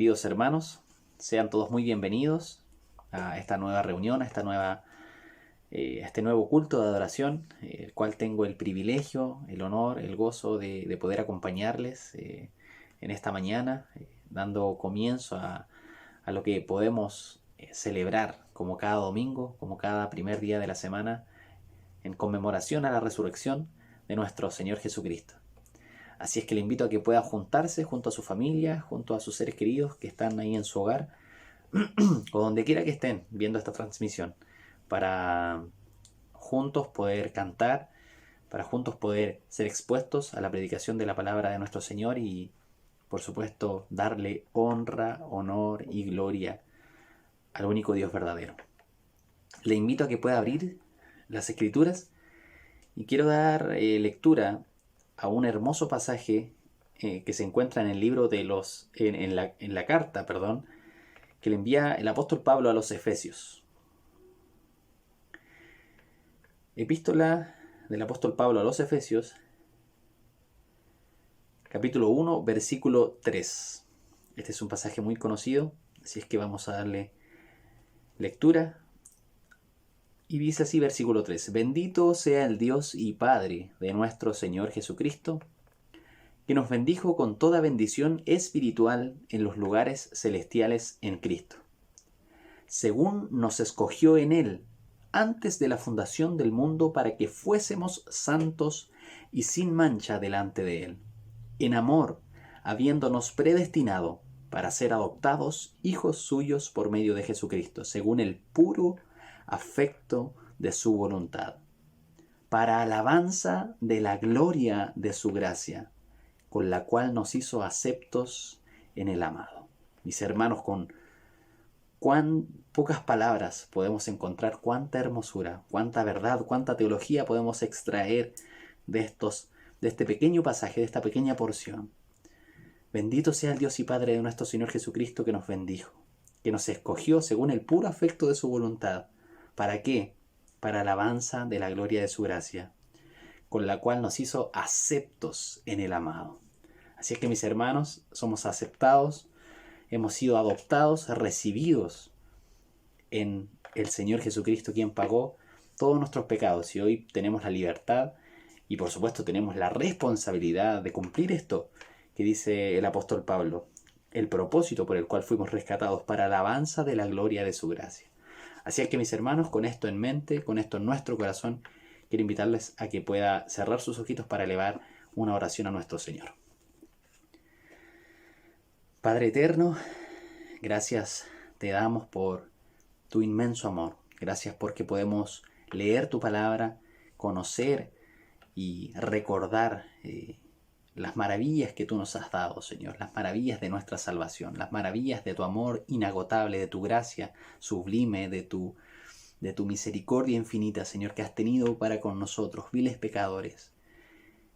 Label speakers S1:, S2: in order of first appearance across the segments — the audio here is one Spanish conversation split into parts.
S1: Queridos hermanos, sean todos muy bienvenidos a esta nueva reunión, a este nuevo culto de adoración, el cual tengo el privilegio, el honor, el gozo de poder acompañarles en esta mañana, dando comienzo a lo que podemos celebrar como cada domingo, como cada primer día de la semana, en conmemoración a la resurrección de nuestro Señor Jesucristo. Así es que le invito a que pueda juntarse junto a su familia, junto a sus seres queridos que están ahí en su hogar, o donde quiera que estén viendo esta transmisión, para juntos poder cantar, para juntos poder ser expuestos a la predicación de la palabra de nuestro Señor y, por supuesto, darle honra, honor y gloria al único Dios verdadero. Le invito a que pueda abrir las Escrituras y quiero dar lectura a un hermoso pasaje que se encuentra en el libro de en la carta, que le envía el apóstol Pablo a los Efesios. Epístola del apóstol Pablo a los Efesios, capítulo 1, versículo 3. Este es un pasaje muy conocido, así es que vamos a darle lectura. Y dice así, versículo 3: Bendito sea el Dios y Padre de nuestro Señor Jesucristo, que nos bendijo con toda bendición espiritual en los lugares celestiales en Cristo, según nos escogió en Él antes de la fundación del mundo para que fuésemos santos y sin mancha delante de Él, en amor, habiéndonos predestinado para ser adoptados hijos suyos por medio de Jesucristo, según el puro afecto de su voluntad, para alabanza de la gloria de su gracia, con la cual nos hizo aceptos en el amado. Mis hermanos, con cuán pocas palabras podemos encontrar cuánta hermosura, cuánta verdad, cuánta teología podemos extraer de este pequeño pasaje, de esta pequeña porción. Bendito sea el Dios y Padre de nuestro Señor Jesucristo, que nos bendijo, que nos escogió según el puro afecto de su voluntad. ¿Para qué? Para alabanza de la gloria de su gracia, con la cual nos hizo aceptos en el amado. Así es que, mis hermanos, somos aceptados, hemos sido adoptados, recibidos en el Señor Jesucristo, quien pagó todos nuestros pecados, y hoy tenemos la libertad y, por supuesto, tenemos la responsabilidad de cumplir esto que dice el apóstol Pablo, el propósito por el cual fuimos rescatados, para alabanza de la gloria de su gracia. Así es que, mis hermanos, con esto en mente, con esto en nuestro corazón, quiero invitarles a que pueda cerrar sus ojitos para elevar una oración a nuestro Señor. Padre eterno, gracias te damos por tu inmenso amor. Gracias porque podemos leer tu palabra, conocer y recordar las maravillas que tú nos has dado, Señor, las maravillas de nuestra salvación, las maravillas de tu amor inagotable, de tu gracia sublime, de tu misericordia infinita, Señor, que has tenido para con nosotros, viles pecadores,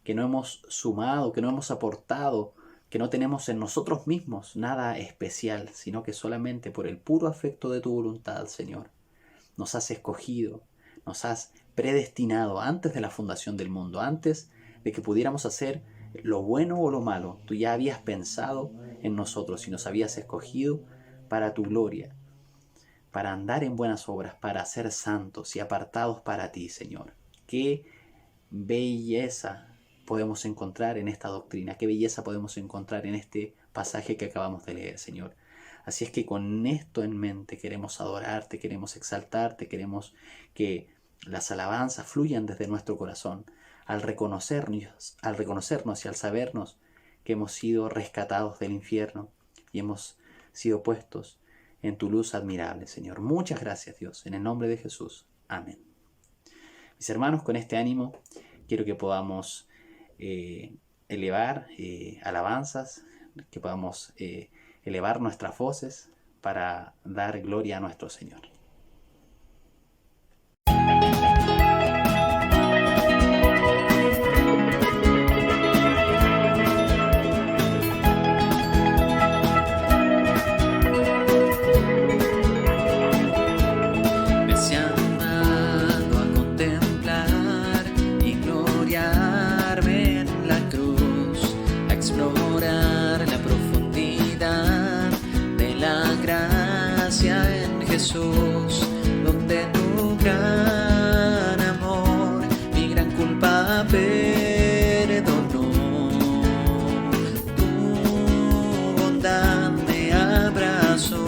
S1: que no hemos sumado, que no hemos aportado, que no tenemos en nosotros mismos nada especial, sino que solamente por el puro afecto de tu voluntad, Señor, nos has escogido, nos has predestinado antes de la fundación del mundo, antes de que pudiéramos hacer lo bueno o lo malo. Tú ya habías pensado en nosotros y nos habías escogido para tu gloria, para andar en buenas obras, para ser santos y apartados para ti, Señor. Qué belleza podemos encontrar en esta doctrina, qué belleza podemos encontrar en este pasaje que acabamos de leer, Señor. Así es que con esto en mente queremos adorarte, queremos exaltarte, queremos que las alabanzas fluyan desde nuestro corazón, al reconocernos y al sabernos que hemos sido rescatados del infierno y hemos sido puestos en tu luz admirable, Señor. Muchas gracias, Dios, en el nombre de Jesús. Amén. Mis hermanos, con este ánimo quiero que podamos elevar alabanzas, que podamos elevar nuestras voces para dar gloria a nuestro Señor. Jesús, donde tu gran amor mi gran culpa perdonó. Tu bondad me abrazó.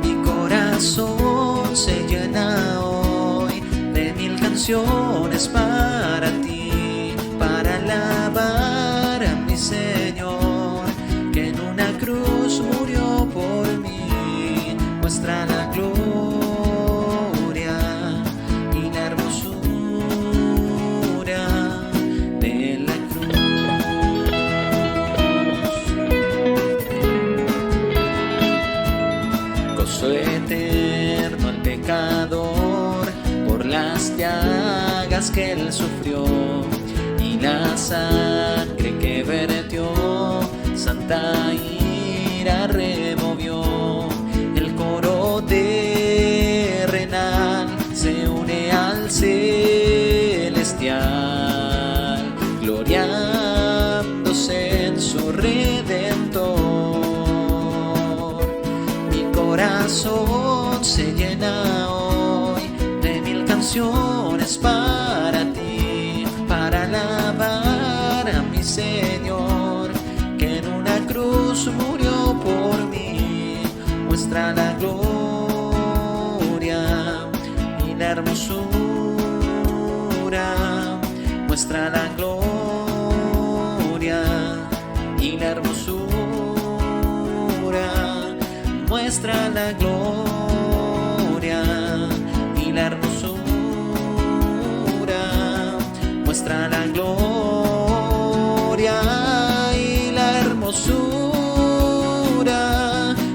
S1: Mi corazón se llena hoy de 1000 canciones para ti, para alabar a mi Señor, que en una cruz murió por mí. Muestra la gloria y la hermosura de la cruz. Gozo eterno al pecador por las llagas que él sufrió, y la sangre que vertió santa ira removió. El coro terrenal se une al celestial, gloriándose en su Redentor. Mi corazón se llena hoy de 1000 canciones para ti, para alabar a mi Señor, que en una cruz murió por mí. Muestra la gloria y la hermosura. Muestra la gloria y la hermosura. Muestra la gloria y la hermosura. Muestra la gloria y la hermosura.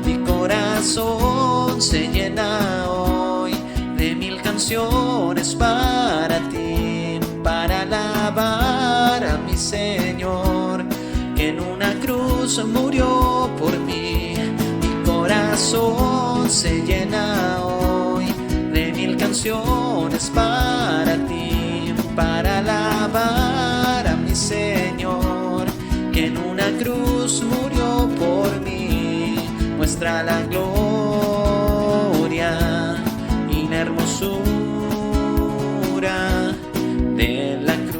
S1: Mi corazón se llena hoy de 1000 canciones para ti, para alabar a mi Señor, que en una cruz murió por mí. Mi corazón se llena hoy de 1000 canciones para ti, para alabar a mi Señor, que en una cruz murió por mí. Muestra la gloria y la hermosura de la cruz.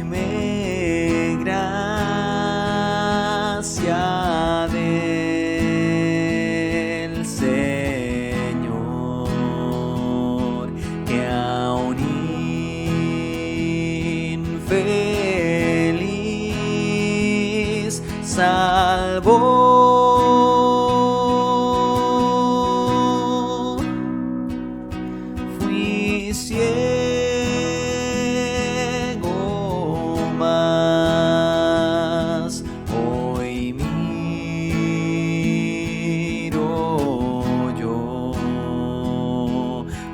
S1: Sublime gracia del Señor, que a un infeliz salvó. Ciego, mas hoy miro yo,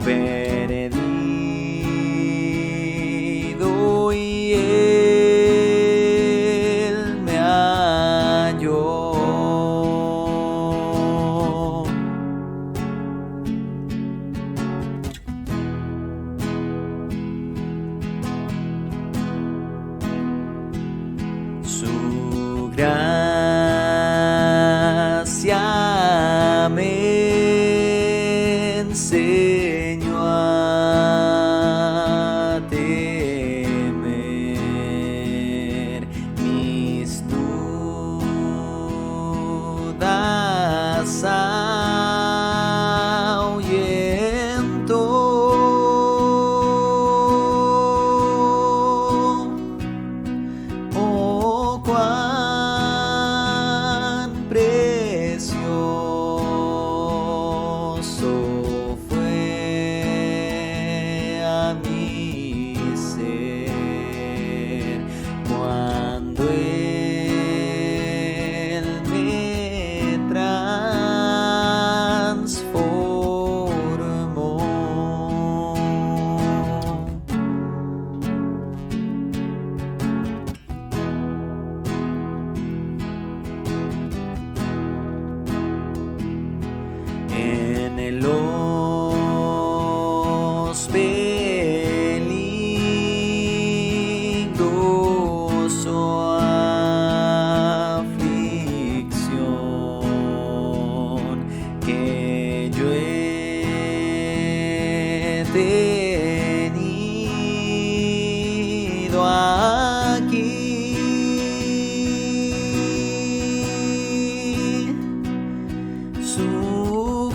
S1: perdido, y él me halló. Su gracia me enseñó a temer mis dudas ahuyentó. Oh, cuán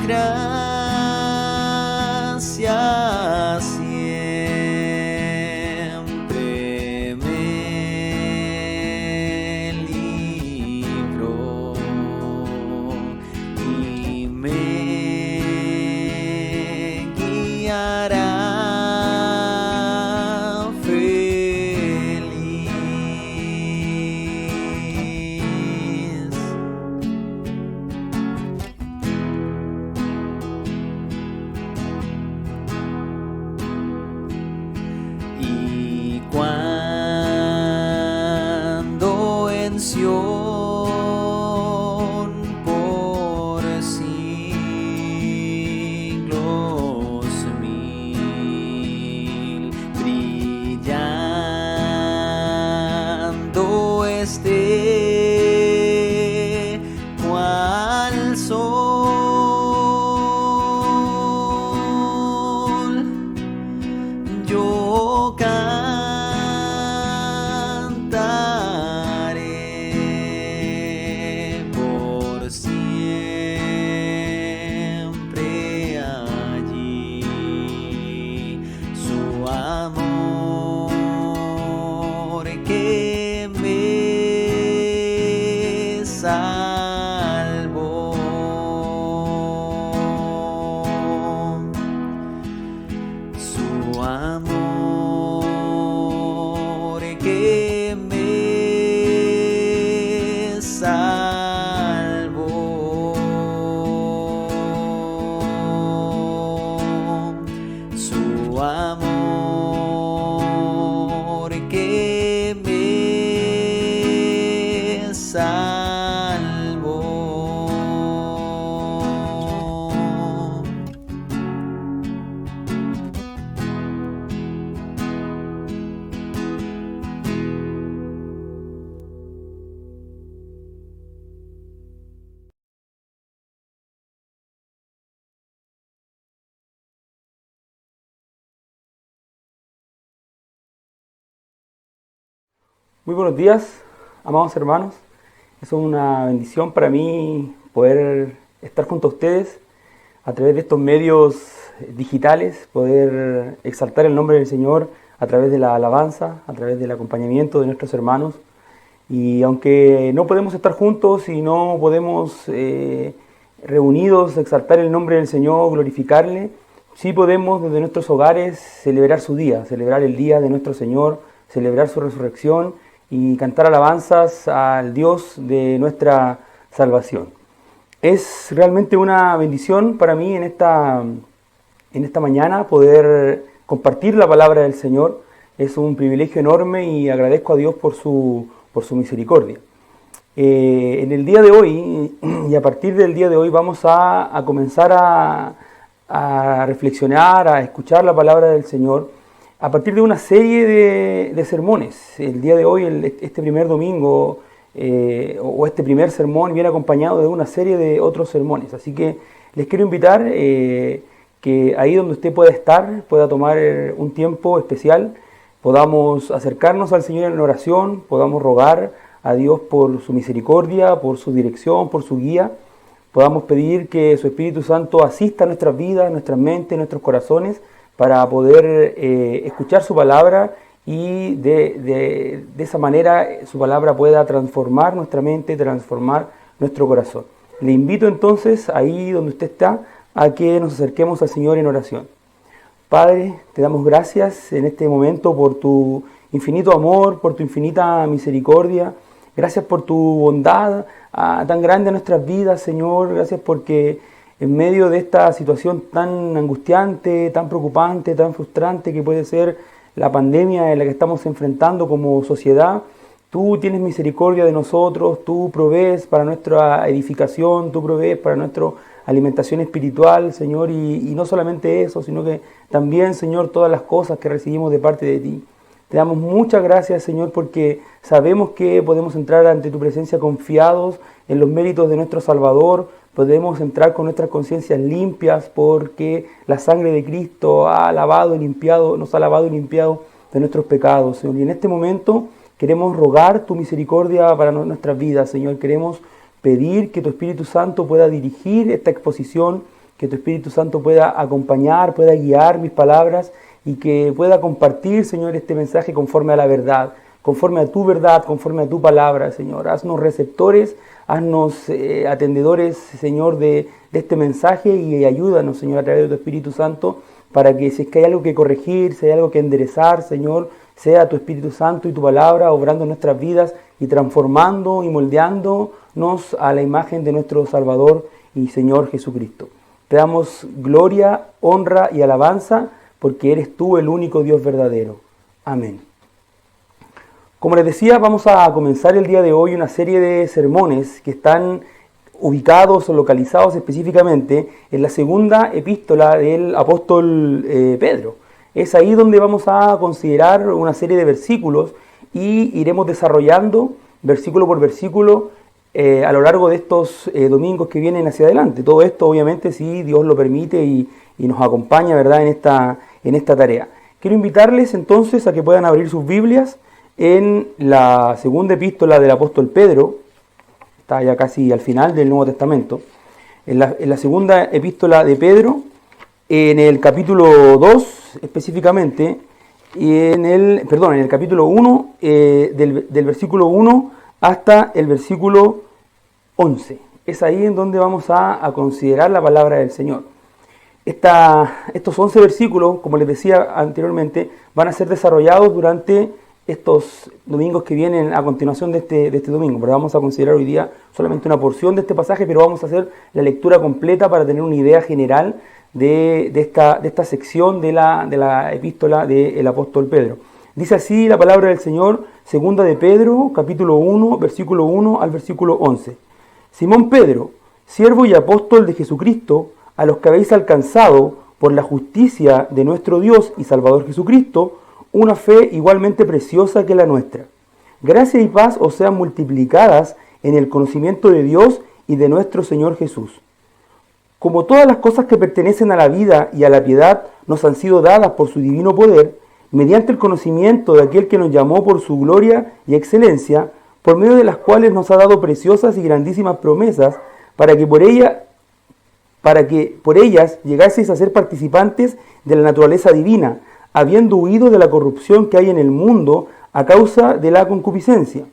S1: gracia siempre me libró y me guiará feliz. Y cuando en Sión por siglos mil brillando esté cual sol, yo cantaré por siempre allí su amor que me salvó. Su amor que me salvó. Su amor que me salvó.
S2: Muy buenos días, amados hermanos. Es una bendición para mí poder estar junto a ustedes a través de estos medios digitales, poder exaltar el nombre del Señor a través de la alabanza, a través del acompañamiento de nuestros hermanos. Y aunque no podemos estar juntos y no podemos reunidos exaltar el nombre del Señor, glorificarle, sí podemos desde nuestros hogares celebrar su día, celebrar el día de nuestro Señor, celebrar su resurrección y cantar alabanzas al Dios de nuestra salvación. Es realmente una bendición para mí en esta mañana poder compartir la palabra del Señor. Es un privilegio enorme y agradezco a Dios por su misericordia. En el día de hoy y a partir del día de hoy vamos a comenzar a reflexionar, a escuchar la palabra del Señor a partir de una serie de sermones. El día de hoy, este primer domingo o este primer sermón viene acompañado de una serie de otros sermones. Así que les quiero invitar que ahí donde usted pueda estar, pueda tomar un tiempo especial, podamos acercarnos al Señor en oración, podamos rogar a Dios por su misericordia, por su dirección, por su guía. Podamos pedir que su Espíritu Santo asista a nuestras vidas, nuestras mentes, nuestros corazones, para poder escuchar su palabra y de esa manera su palabra pueda transformar nuestra mente, transformar nuestro corazón. Le invito entonces, ahí donde usted está, a que nos acerquemos al Señor en oración. Padre, te damos gracias en este momento por tu infinito amor, por tu infinita misericordia. Gracias por tu bondad tan grande en nuestras vidas, Señor. Gracias porque en medio de esta situación tan angustiante, tan preocupante, tan frustrante que puede ser la pandemia en la que estamos enfrentando como sociedad, tú tienes misericordia de nosotros, tú provees para nuestra edificación, tú provees para nuestra alimentación espiritual, Señor, y no solamente eso, sino que también, Señor, todas las cosas que recibimos de parte de ti. Te damos muchas gracias, Señor, porque sabemos que podemos entrar ante tu presencia confiados en los méritos de nuestro Salvador. Podemos entrar con nuestras conciencias limpias porque la sangre de Cristo nos ha lavado y limpiado de nuestros pecados, Señor. Y en este momento queremos rogar tu misericordia para nuestras vidas, Señor. Queremos pedir que tu Espíritu Santo pueda dirigir esta exposición, que tu Espíritu Santo pueda acompañar, pueda guiar mis palabras y que pueda compartir, Señor, este mensaje conforme a la verdad, conforme a tu verdad, conforme a tu palabra, Señor. Haznos receptores, haznos atendedores, Señor, de este mensaje y ayúdanos, Señor, a través de tu Espíritu Santo, para que si es que hay algo que corregir, si hay algo que enderezar, Señor, sea tu Espíritu Santo y tu palabra obrando en nuestras vidas y transformando y moldeándonos a la imagen de nuestro Salvador y Señor Jesucristo. Te damos gloria, honra y alabanza, porque eres tú el único Dios verdadero. Amén. Como les decía, vamos a comenzar el día de hoy una serie de sermones que están ubicados o localizados específicamente en la segunda epístola del apóstol Pedro. Es ahí donde vamos a considerar una serie de versículos y iremos desarrollando versículo por versículo a lo largo de estos domingos que vienen hacia adelante. Todo esto obviamente si Dios lo permite y nos acompaña, ¿verdad?, en esta tarea. Quiero invitarles entonces a que puedan abrir sus Biblias en la segunda epístola del apóstol Pedro. Está ya casi al final del Nuevo Testamento. En la segunda epístola de Pedro, en el capítulo 2 específicamente, y en el capítulo 1, del versículo 1 hasta el versículo 11. Es ahí en donde vamos a considerar la palabra del Señor. Estos 11 versículos, como les decía anteriormente, van a ser desarrollados durante estos domingos que vienen a continuación de este domingo. Pero vamos a considerar hoy día solamente una porción de este pasaje, pero vamos a hacer la lectura completa para tener una idea general de esta sección de la epístola del apóstol Pedro. Dice así la palabra del Señor, segunda de Pedro, capítulo 1, versículo 1 al versículo 11. Simón Pedro, siervo y apóstol de Jesucristo, a los que habéis alcanzado por la justicia de nuestro Dios y Salvador Jesucristo, una fe igualmente preciosa que la nuestra. Gracia y paz os sean multiplicadas en el conocimiento de Dios y de nuestro Señor Jesús. Como todas las cosas que pertenecen a la vida y a la piedad nos han sido dadas por su divino poder, mediante el conocimiento de aquel que nos llamó por su gloria y excelencia, por medio de las cuales nos ha dado preciosas y grandísimas promesas, para que por ellas llegaseis a ser participantes de la naturaleza divina, habiendo huido de la corrupción que hay en el mundo a causa de la concupiscencia.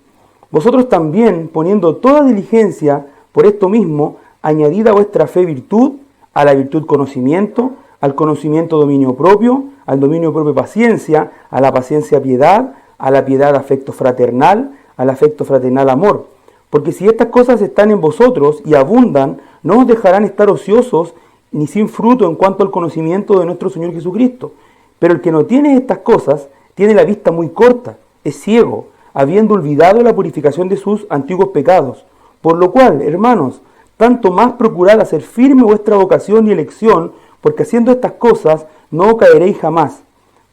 S2: Vosotros también, poniendo toda diligencia por esto mismo, añadid a vuestra fe virtud, a la virtud conocimiento, al conocimiento dominio propio, al dominio propio paciencia, a la paciencia piedad, a la piedad afecto fraternal, al afecto fraternal amor. Porque si estas cosas están en vosotros y abundan, no os dejarán estar ociosos ni sin fruto en cuanto al conocimiento de nuestro Señor Jesucristo. Pero el que no tiene estas cosas tiene la vista muy corta, es ciego, habiendo olvidado la purificación de sus antiguos pecados. Por lo cual, hermanos, tanto más procurad hacer firme vuestra vocación y elección, porque haciendo estas cosas no caeréis jamás,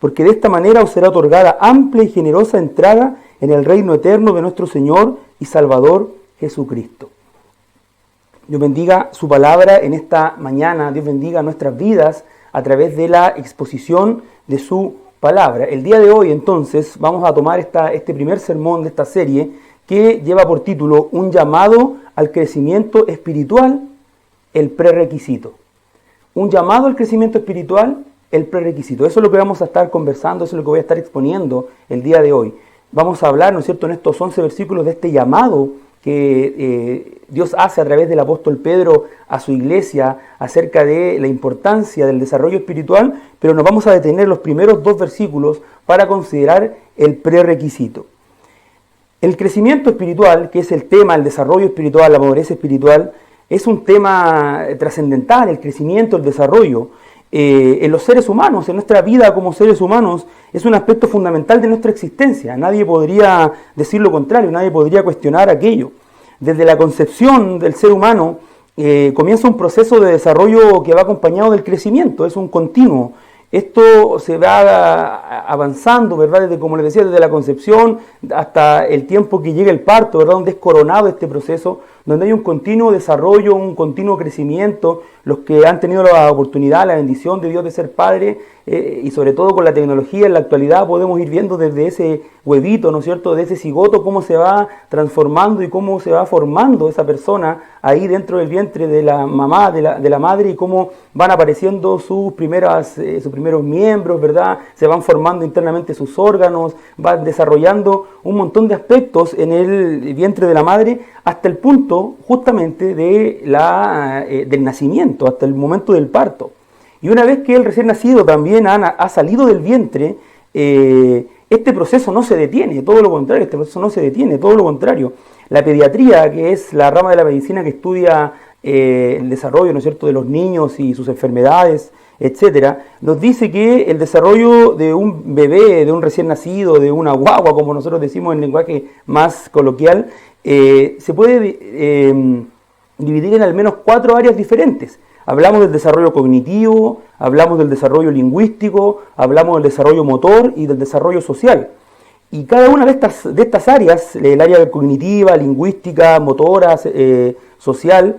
S2: porque de esta manera os será otorgada amplia y generosa entrada en el reino eterno de nuestro Señor y Salvador Jesucristo. Dios bendiga su palabra en esta mañana, Dios bendiga nuestras vidas a través de la exposición de su palabra. El día de hoy entonces vamos a tomar este primer sermón de esta serie que lleva por título Un llamado al crecimiento espiritual, el prerequisito. Un llamado al crecimiento espiritual, el prerequisito. Eso es lo que vamos a estar conversando, eso es lo que voy a estar exponiendo el día de hoy. Vamos a hablar, ¿no es cierto?, en estos 11 versículos de este llamado que Dios hace a través del apóstol Pedro a su iglesia acerca de la importancia del desarrollo espiritual, pero nos vamos a detener los primeros 2 versículos para considerar el prerequisito. El crecimiento espiritual, que es el tema, el desarrollo espiritual, la madurez espiritual, es un tema trascendental, el crecimiento, el desarrollo. En los seres humanos, en nuestra vida como seres humanos, es un aspecto fundamental de nuestra existencia. Nadie podría decir lo contrario, nadie podría cuestionar aquello. Desde la concepción del ser humano comienza un proceso de desarrollo que va acompañado del crecimiento, es un continuo. Esto se va avanzando, ¿verdad? Desde, como les decía, desde la concepción hasta el tiempo que llega el parto, ¿verdad? Donde es coronado este proceso, donde hay un continuo desarrollo, un continuo crecimiento, los que han tenido la oportunidad, la bendición de Dios de ser padre, y sobre todo con la tecnología en la actualidad podemos ir viendo desde ese huevito, ¿no es cierto?, de ese cigoto, cómo se va transformando y cómo se va formando esa persona ahí dentro del vientre de la mamá, de la madre, y cómo van apareciendo sus primeros miembros, ¿verdad? Se van formando internamente sus órganos, van desarrollando un montón de aspectos en el vientre de la madre hasta el punto justamente del nacimiento, hasta el momento del parto. Y una vez que el recién nacido también ha salido del vientre, este proceso no se detiene, todo lo contrario, todo lo contrario. La pediatría, que es la rama de la medicina que estudia el desarrollo, ¿no es cierto?, de los niños y sus enfermedades, etcétera, nos dice que el desarrollo de un bebé, de un recién nacido, de una guagua, como nosotros decimos en lenguaje más coloquial, se puede dividir en al menos 4 áreas diferentes. Hablamos del desarrollo cognitivo, hablamos del desarrollo lingüístico, hablamos del desarrollo motor y del desarrollo social. Y cada una de estas áreas, el área cognitiva, lingüística, motora, social,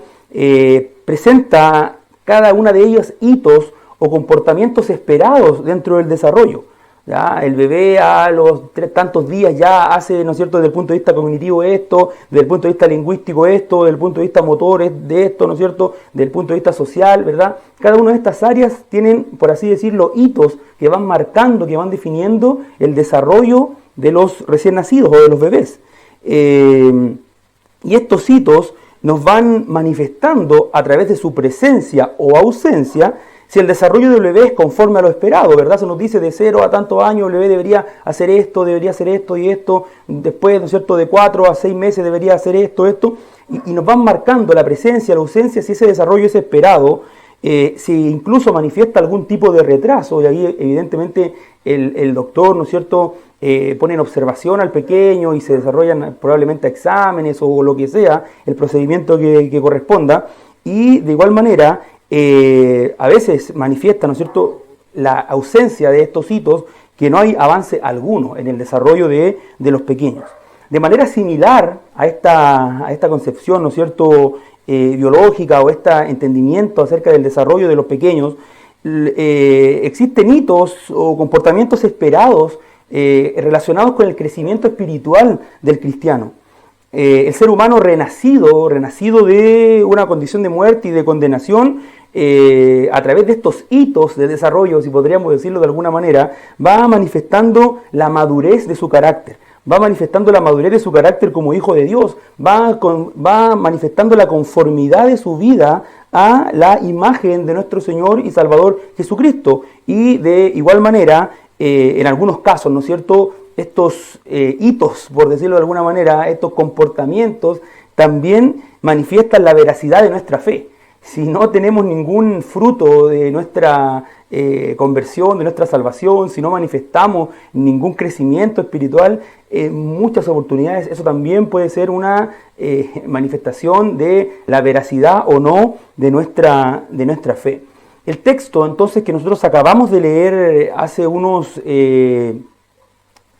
S2: presenta cada una de ellas hitos o comportamientos esperados dentro del desarrollo. ¿Ya? El bebé a los tantos días ya hace, ¿no es cierto?, desde el punto de vista cognitivo esto, desde el punto de vista lingüístico esto, desde el punto de vista motor de esto, ¿no es cierto?, desde el punto de vista social, ¿verdad? Cada una de estas áreas tienen, por así decirlo, hitos que van marcando, que van definiendo el desarrollo de los recién nacidos o de los bebés. Y estos hitos nos van manifestando a través de su presencia o ausencia si el desarrollo del bebé es conforme a lo esperado, ¿verdad? Se nos dice de 0 a tantos años el bebé debería hacer esto y esto, después, ¿no es cierto?, de 4 a 6 meses debería hacer esto, y nos van marcando la presencia, la ausencia, si ese desarrollo es esperado, si incluso manifiesta algún tipo de retraso, y ahí evidentemente el doctor, ¿no es cierto?, pone en observación al pequeño y se desarrollan probablemente exámenes o lo que sea, el procedimiento que corresponda, y de igual manera a veces manifiesta, ¿no es cierto?, la ausencia de estos hitos, que no hay avance alguno en el desarrollo de los pequeños. De manera similar a esta concepción, ¿no es cierto?, biológica, o este entendimiento acerca del desarrollo de los pequeños, existen hitos o comportamientos esperados relacionados con el crecimiento espiritual del cristiano. El ser humano renacido de una condición de muerte y de condenación, a través de estos hitos de desarrollo, si podríamos decirlo de alguna manera, va manifestando la madurez de su carácter. Va manifestando la madurez de su carácter como hijo de Dios, va manifestando la conformidad de su vida a la imagen de nuestro Señor y Salvador Jesucristo. Y de igual manera, en algunos casos, ¿no es cierto?, estos hitos, por decirlo de alguna manera, estos comportamientos también manifiestan la veracidad de nuestra fe. Si no tenemos ningún fruto de nuestra conversión, de nuestra salvación, si no manifestamos ningún crecimiento espiritual, en muchas oportunidades eso también puede ser una manifestación de la veracidad o no de nuestra fe. El texto entonces que nosotros acabamos de leer hace unos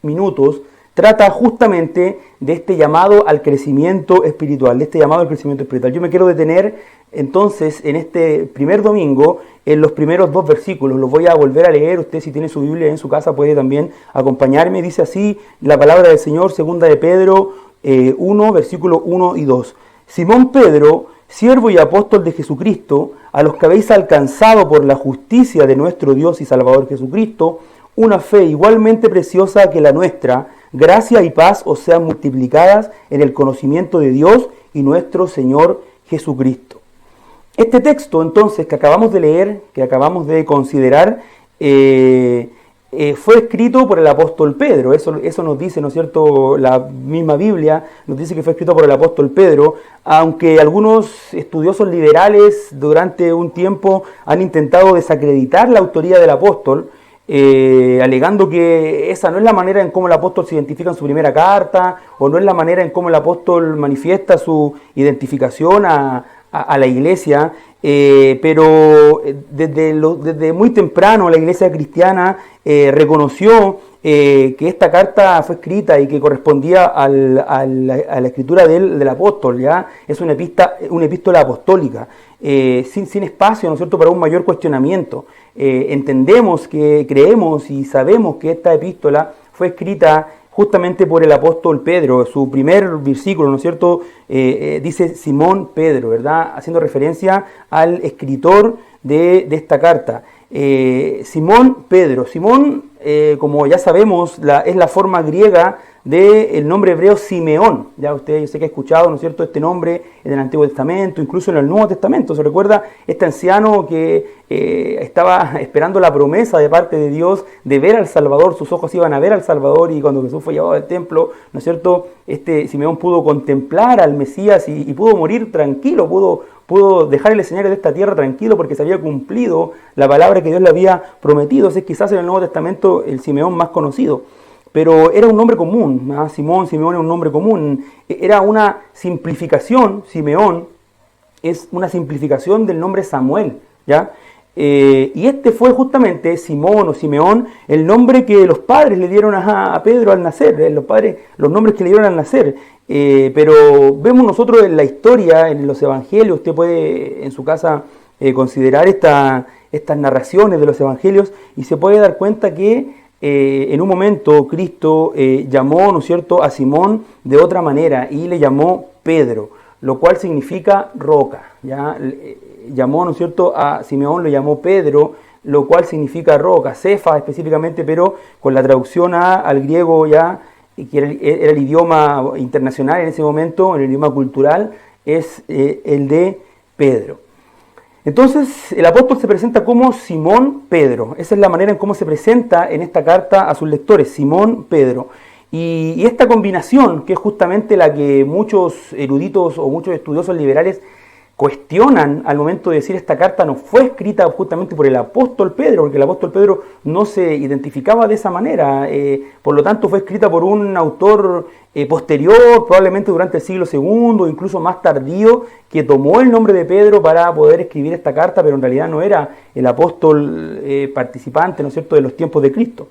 S2: minutos trata justamente de este llamado al crecimiento espiritual, Yo me quiero detener entonces en este primer domingo en los primeros 2 versículos. Los voy a volver a leer. Usted, si tiene su Biblia en su casa, puede también acompañarme. Dice así la palabra del Señor, segunda de Pedro 1, versículos 1 y 2. Simón Pedro, siervo y apóstol de Jesucristo, a los que habéis alcanzado por la justicia de nuestro Dios y Salvador Jesucristo, una fe igualmente preciosa que la nuestra, gracia y paz os sean multiplicadas en el conocimiento de Dios y nuestro Señor Jesucristo. Este texto entonces que acabamos de leer, que acabamos de considerar, fue escrito por el apóstol Pedro. Eso nos dice, ¿no es cierto?, la misma Biblia nos dice que fue escrito por el apóstol Pedro, aunque algunos estudiosos liberales durante un tiempo han intentado desacreditar la autoría del apóstol, alegando que esa no es la manera en cómo el apóstol se identifica en su primera carta, o no es la manera en cómo el apóstol manifiesta su identificación a la iglesia. pero desde muy temprano la iglesia cristiana reconoció que esta carta fue escrita y que correspondía a la escritura del apóstol, ¿ya? Es una epístola apostólica, sin espacio, ¿no es cierto?, para un mayor cuestionamiento. Entendemos, que creemos y sabemos que esta epístola fue escrita justamente por el apóstol Pedro. Su primer versículo, ¿no es cierto?, dice Simón Pedro, ¿verdad?, haciendo referencia al escritor de esta carta. Simón Pedro. Simón, como ya sabemos, es la forma griega del nombre hebreo Simeón. Ya yo sé que ha escuchado, ¿no es cierto?, este nombre en el Antiguo Testamento, incluso en el Nuevo Testamento. ¿Se recuerda este anciano que estaba esperando la promesa de parte de Dios de ver al Salvador? Sus ojos iban a ver al Salvador, y cuando Jesús fue llevado al templo, ¿no es cierto?, este Simeón pudo contemplar al Mesías y pudo morir tranquilo, pudo dejar el escenario de esta tierra tranquilo, porque se había cumplido la palabra que Dios le había prometido. Ese es quizás en el Nuevo Testamento el Simeón más conocido. Pero era un nombre común, ¿no? Simeón era un nombre común. Era una simplificación. Simeón es una simplificación del nombre Samuel, ¿ya? Y este fue justamente Simón o Simeón, el nombre que los padres le dieron a Pedro al nacer, los nombres que le dieron al nacer. Pero vemos nosotros en la historia, en los evangelios, usted puede en su casa considerar estas narraciones de los evangelios, y se puede dar cuenta que en un momento Cristo llamó, ¿no es cierto?, a Simón de otra manera, y le llamó Pedro, lo cual significa roca, ¿ya? Llamó, ¿no es cierto?, a Simeón, le llamó Pedro, lo cual significa roca, Cefa específicamente, pero con la traducción al griego, ya, que era el idioma internacional en ese momento, el idioma cultural, es el de Pedro. Entonces el apóstol se presenta como Simón Pedro. Esa es la manera en cómo se presenta en esta carta a sus lectores, Simón Pedro. Y esta combinación, que es justamente la que muchos eruditos o muchos estudiosos liberales cuestionan al momento de decir esta carta no fue escrita justamente por el apóstol Pedro, porque el apóstol Pedro no se identificaba de esa manera, por lo tanto fue escrita por un autor posterior, probablemente durante el siglo II, incluso más tardío, que tomó el nombre de Pedro para poder escribir esta carta, pero en realidad no era el apóstol participante, ¿no es cierto?, de los tiempos de Cristo.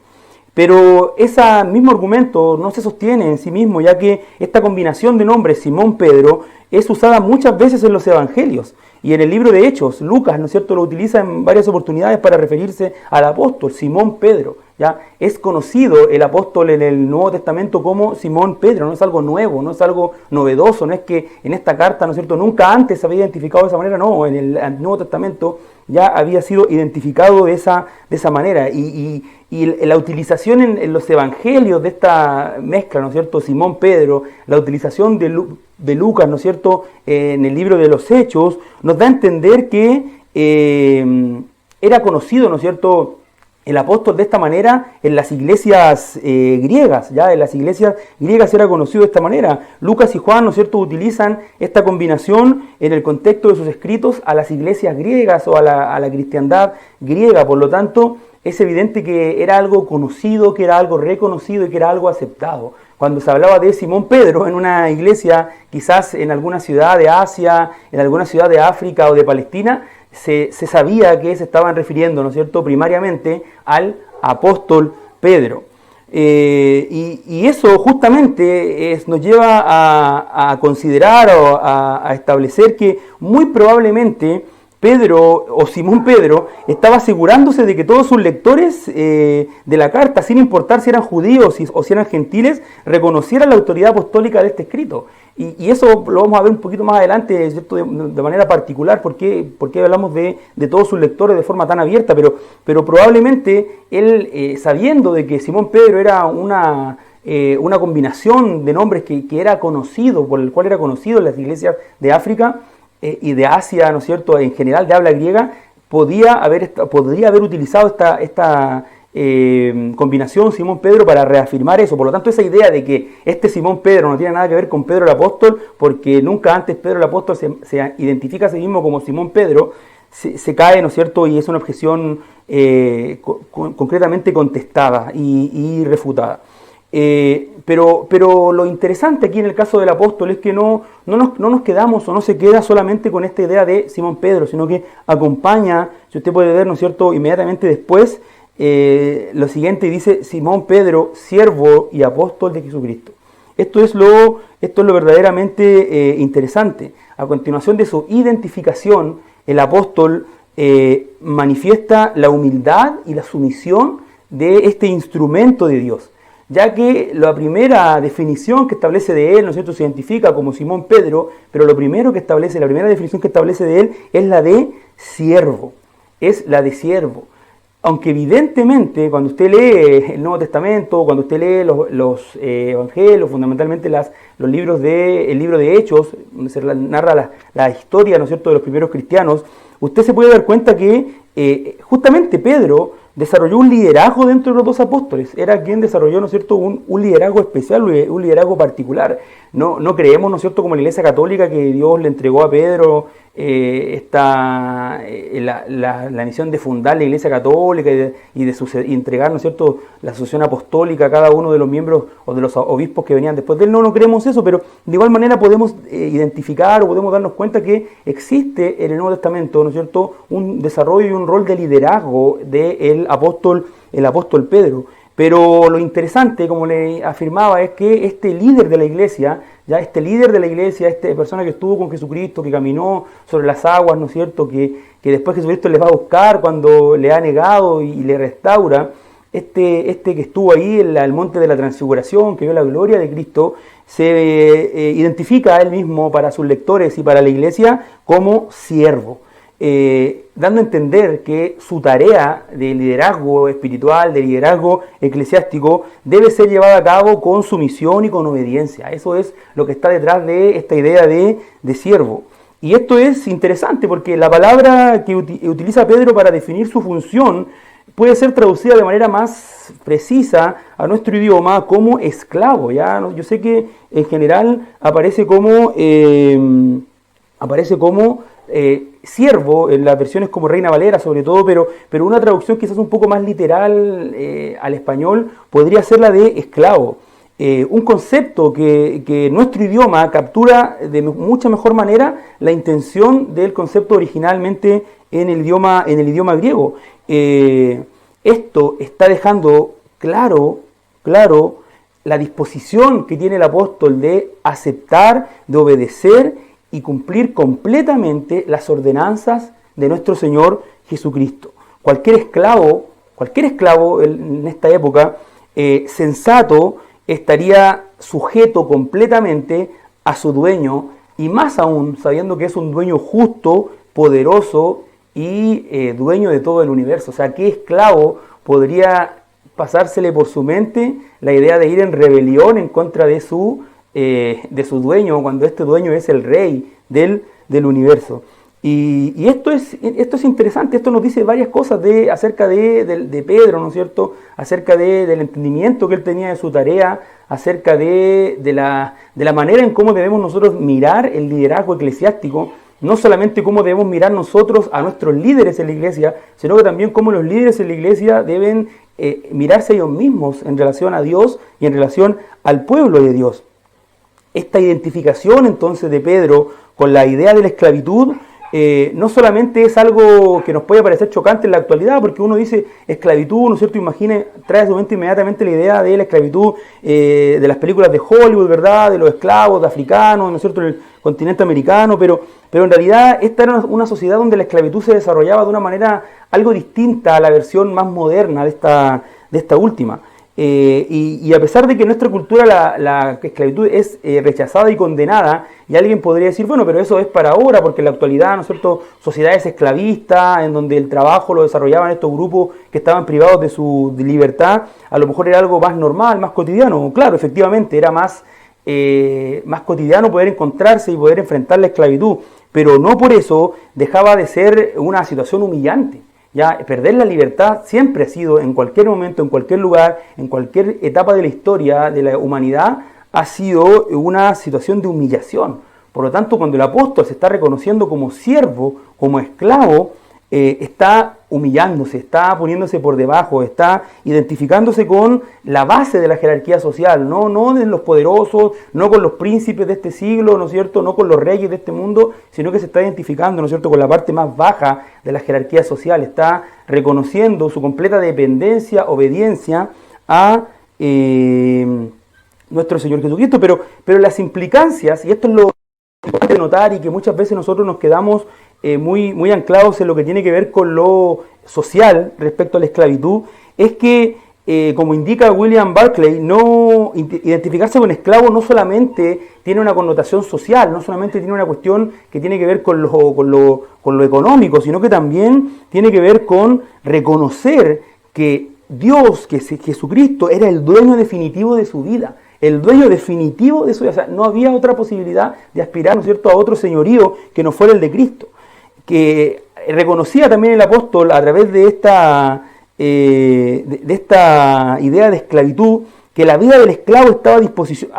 S2: Pero ese mismo argumento no se sostiene en sí mismo, ya que esta combinación de nombres, Simón Pedro, es usada muchas veces en los evangelios. Y en el libro de Hechos, Lucas, ¿no es cierto?, lo utiliza en varias oportunidades para referirse al apóstol, Simón Pedro. ¿Ya? Es conocido el apóstol en el Nuevo Testamento como Simón Pedro, no es algo nuevo, no es algo novedoso, no es que en esta carta, ¿no es cierto?, nunca antes se había identificado de esa manera, no, en el Nuevo Testamento ya había sido identificado de esa manera. Y la utilización en los evangelios de esta mezcla, ¿no es cierto?, Simón Pedro, la utilización de Lucas, ¿no es cierto?, en el libro de los Hechos, nos da a entender que era conocido, ¿no es cierto?, el apóstol de esta manera en las iglesias griegas, ya en las iglesias griegas era conocido de esta manera. Lucas y Juan, ¿no es cierto?, utilizan esta combinación en el contexto de sus escritos a las iglesias griegas o a la cristiandad griega. Por lo tanto, es evidente que era algo conocido, que era algo reconocido y que era algo aceptado. Cuando se hablaba de Simón Pedro en una iglesia, quizás en alguna ciudad de Asia, en alguna ciudad de África o de Palestina, se sabía que se estaban refiriendo, ¿no es cierto?, primariamente al apóstol Pedro. Y eso justamente nos lleva a considerar o a establecer que muy probablemente Pedro o Simón Pedro estaba asegurándose de que todos sus lectores de la carta, sin importar si eran judíos o si eran gentiles, reconocieran la autoridad apostólica de este escrito. Y eso lo vamos a ver un poquito más adelante, ¿cierto?, de manera particular, porque hablamos de todos sus lectores de forma tan abierta, pero probablemente él, sabiendo de que Simón Pedro era una combinación de nombres que era conocido, por el cual era conocido en las iglesias de África y de Asia, ¿no es cierto?, en general de habla griega, podría haber utilizado esta combinación Simón Pedro para reafirmar eso. Por lo tanto, esa idea de que este Simón Pedro no tiene nada que ver con Pedro el apóstol, porque nunca antes Pedro el apóstol se identifica a sí mismo como Simón Pedro, se cae, ¿no es cierto?, y es una objeción concretamente contestada y refutada. Pero lo interesante aquí en el caso del apóstol es que no nos quedamos o no se queda solamente con esta idea de Simón Pedro, sino que acompaña, si usted puede ver, ¿no es cierto?, inmediatamente después, lo siguiente dice: Simón Pedro, siervo y apóstol de Jesucristo. Esto es lo verdaderamente interesante. A continuación de su identificación, el apóstol manifiesta la humildad y la sumisión de este instrumento de Dios, ya que la primera definición que establece de él, ¿no es cierto?, se identifica como Simón Pedro, pero la primera definición que establece de él es la de siervo, Aunque evidentemente cuando usted lee el Nuevo Testamento, cuando usted lee los evangelios, fundamentalmente el libro de Hechos, donde se narra la historia, ¿no es cierto?, de los primeros cristianos, usted se puede dar cuenta que justamente Pedro desarrolló un liderazgo dentro de los dos apóstoles. Era quien desarrolló, ¿no es cierto?, un liderazgo especial, un liderazgo particular. No creemos, ¿no es cierto?, como la Iglesia Católica, que Dios le entregó a Pedro la misión de fundar la Iglesia Católica y entregar, ¿no es cierto?, la sucesión apostólica a cada uno de los miembros o de los obispos que venían después de él. No creemos eso, pero de igual manera podemos identificar o podemos darnos cuenta que existe en el Nuevo Testamento, ¿no es cierto?, un desarrollo y un rol de liderazgo del apóstol Pedro. Pero lo interesante, como le afirmaba, es que este líder de la iglesia, esta persona que estuvo con Jesucristo, que caminó sobre las aguas, ¿no es cierto?, que después Jesucristo le va a buscar cuando le ha negado y le restaura, que estuvo ahí en el monte de la transfiguración, que vio la gloria de Cristo, se identifica a él mismo para sus lectores y para la iglesia como siervo. Dando a entender que su tarea de liderazgo espiritual, de liderazgo eclesiástico, debe ser llevada a cabo con sumisión y con obediencia. Eso es lo que está detrás de esta idea de siervo. Y esto es interesante porque la palabra que utiliza Pedro para definir su función puede ser traducida de manera más precisa a nuestro idioma como esclavo. ¿Ya? Yo sé que en general aparece como siervo en las versiones como Reina Valera sobre todo, pero una traducción quizás un poco más literal al español podría ser la de esclavo. Un concepto que nuestro idioma captura de mucha mejor manera la intención del concepto originalmente en el idioma griego. Esto está dejando claro la disposición que tiene el apóstol de aceptar, de obedecer y cumplir completamente las ordenanzas de nuestro Señor Jesucristo. Cualquier esclavo en esta época sensato estaría sujeto completamente a su dueño, y más aún sabiendo que es un dueño justo, poderoso y dueño de todo el universo. O sea, ¿qué esclavo podría pasársele por su mente la idea de ir en rebelión en contra de su dueño, cuando este dueño es el rey del universo? Y esto es interesante. Esto nos dice varias cosas acerca de Pedro, ¿no es cierto?, acerca del entendimiento que él tenía de su tarea, acerca de la manera en cómo debemos nosotros mirar el liderazgo eclesiástico, no solamente cómo debemos mirar nosotros a nuestros líderes en la iglesia, sino que también cómo los líderes en la iglesia deben mirarse ellos mismos en relación a Dios y en relación al pueblo de Dios. Esta identificación entonces de Pedro con la idea de la esclavitud no solamente es algo que nos puede parecer chocante en la actualidad, porque uno dice esclavitud, ¿no es cierto?, trae a su mente inmediatamente la idea de la esclavitud de las películas de Hollywood, ¿verdad?, de los esclavos de africanos, ¿no es cierto?, en el continente americano, pero en realidad esta era una sociedad donde la esclavitud se desarrollaba de una manera algo distinta a la versión más moderna de esta última. Y a pesar de que en nuestra cultura la esclavitud es rechazada y condenada, y alguien podría decir, bueno, pero eso es para ahora, porque en la actualidad, ¿no es cierto?, sociedades esclavistas, en donde el trabajo lo desarrollaban estos grupos que estaban privados de su libertad, a lo mejor era algo más normal, más cotidiano. Claro, efectivamente, era más cotidiano poder encontrarse y poder enfrentar la esclavitud, pero no por eso dejaba de ser una situación humillante. Ya, perder la libertad siempre ha sido, en cualquier momento, en cualquier lugar, en cualquier etapa de la historia de la humanidad, ha sido una situación de humillación. Por lo tanto, cuando el apóstol se está reconociendo como siervo, como esclavo, está humillándose, está poniéndose por debajo, está identificándose con la base de la jerarquía social, no de los poderosos, no con los príncipes de este siglo, ¿no es cierto?, no con los reyes de este mundo, sino que se está identificando, ¿no es cierto?, con la parte más baja de la jerarquía social, está reconociendo su completa dependencia, obediencia a nuestro Señor Jesucristo, pero las implicancias, y esto es lo importante de notar y que muchas veces nosotros nos quedamos muy anclados en lo que tiene que ver con lo social respecto a la esclavitud, es que, como indica William Barclay, identificarse con esclavo no solamente tiene una connotación social, no solamente tiene una cuestión que tiene que ver con lo económico, sino que también tiene que ver con reconocer que Dios, que Jesucristo, era el dueño definitivo de su vida. El dueño definitivo de su vida. O sea, no había otra posibilidad de aspirar, ¿no es cierto?, a otro señorío que no fuera el de Cristo. Que reconocía también el apóstol a través de esta idea de esclavitud, que la vida del esclavo estaba a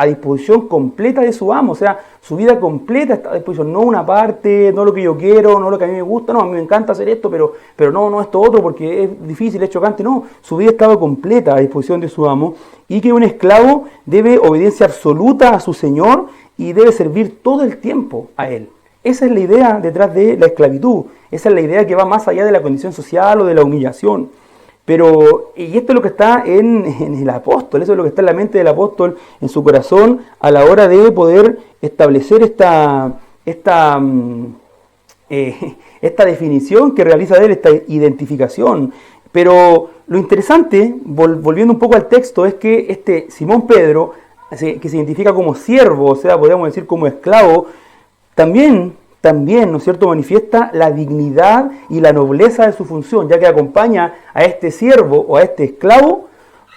S2: disposición completa de su amo, o sea, su vida completa está a disposición, no una parte, no lo que yo quiero, no lo que a mí me gusta, no, a mí me encanta hacer esto, pero no esto otro porque es difícil, es chocante, no, su vida estaba completa a disposición de su amo, y que un esclavo debe obediencia absoluta a su señor y debe servir todo el tiempo a él. Esa es la idea detrás de la esclavitud, esa es la idea que va más allá de la condición social o de la humillación. Y esto es lo que está en el apóstol, eso es lo que está en la mente del apóstol, en su corazón, a la hora de poder establecer esta definición que realiza de él, esta identificación. Pero lo interesante, volviendo un poco al texto, es que Simón Pedro, que se identifica como siervo, o sea, podríamos decir como esclavo, también, ¿no es cierto?, manifiesta la dignidad y la nobleza de su función, ya que acompaña a este siervo o a este esclavo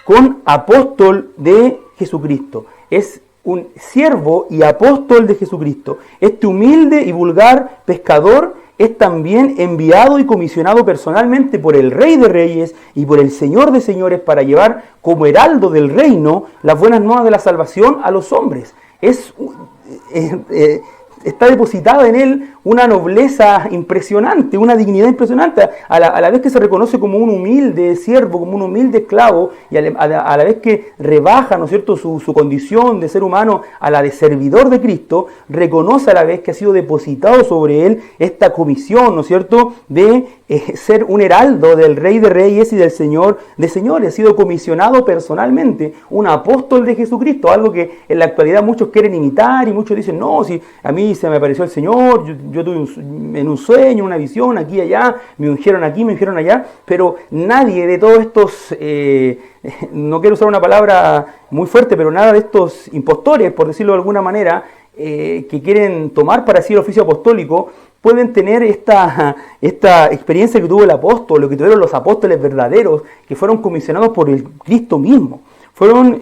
S2: con apóstol de Jesucristo. Es un siervo y apóstol de Jesucristo. Este humilde y vulgar pescador es también enviado y comisionado personalmente por el Rey de Reyes y por el Señor de Señores para llevar como heraldo del reino las buenas nuevas de la salvación a los hombres. Está depositada en él una nobleza impresionante, una dignidad impresionante, a la vez que se reconoce como un humilde siervo, como un humilde esclavo, y a la vez que rebaja, ¿no es cierto?, su condición de ser humano a la de servidor de Cristo, reconoce a la vez que ha sido depositado sobre él esta comisión, ¿no es cierto?, de ser un heraldo del Rey de Reyes y del Señor de Señores. Ha sido comisionado personalmente, un apóstol de Jesucristo, algo que en la actualidad muchos quieren imitar y muchos dicen, no, si a mí se me apareció el Señor, yo tuve en un sueño, una visión, aquí y allá, me ungieron aquí, me ungieron allá, pero nadie de todos estos, no quiero usar una palabra muy fuerte, pero nada de estos impostores, por decirlo de alguna manera, que quieren tomar para sí el oficio apostólico, pueden tener esta experiencia que tuvo el apóstol, lo que tuvieron los apóstoles verdaderos, que fueron comisionados por el Cristo mismo. Fueron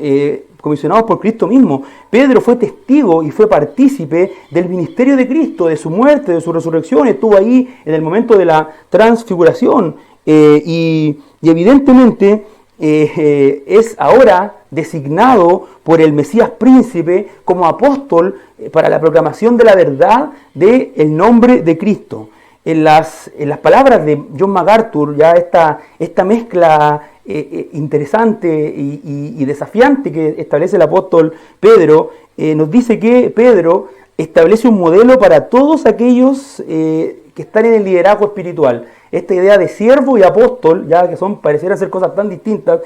S2: comisionados por Cristo mismo. Pedro fue testigo y fue partícipe del ministerio de Cristo, de su muerte, de su resurrección. Estuvo ahí en el momento de la transfiguración. Y evidentemente es ahora designado por el Mesías príncipe como apóstol para la proclamación de la verdad del nombre de Cristo. En las palabras de John MacArthur, ya esta mezcla interesante y desafiante que establece el apóstol Pedro, nos dice que Pedro establece un modelo para todos aquellos que están en el liderazgo espiritual. Esta idea de siervo y apóstol, ya que parecieran ser cosas tan distintas,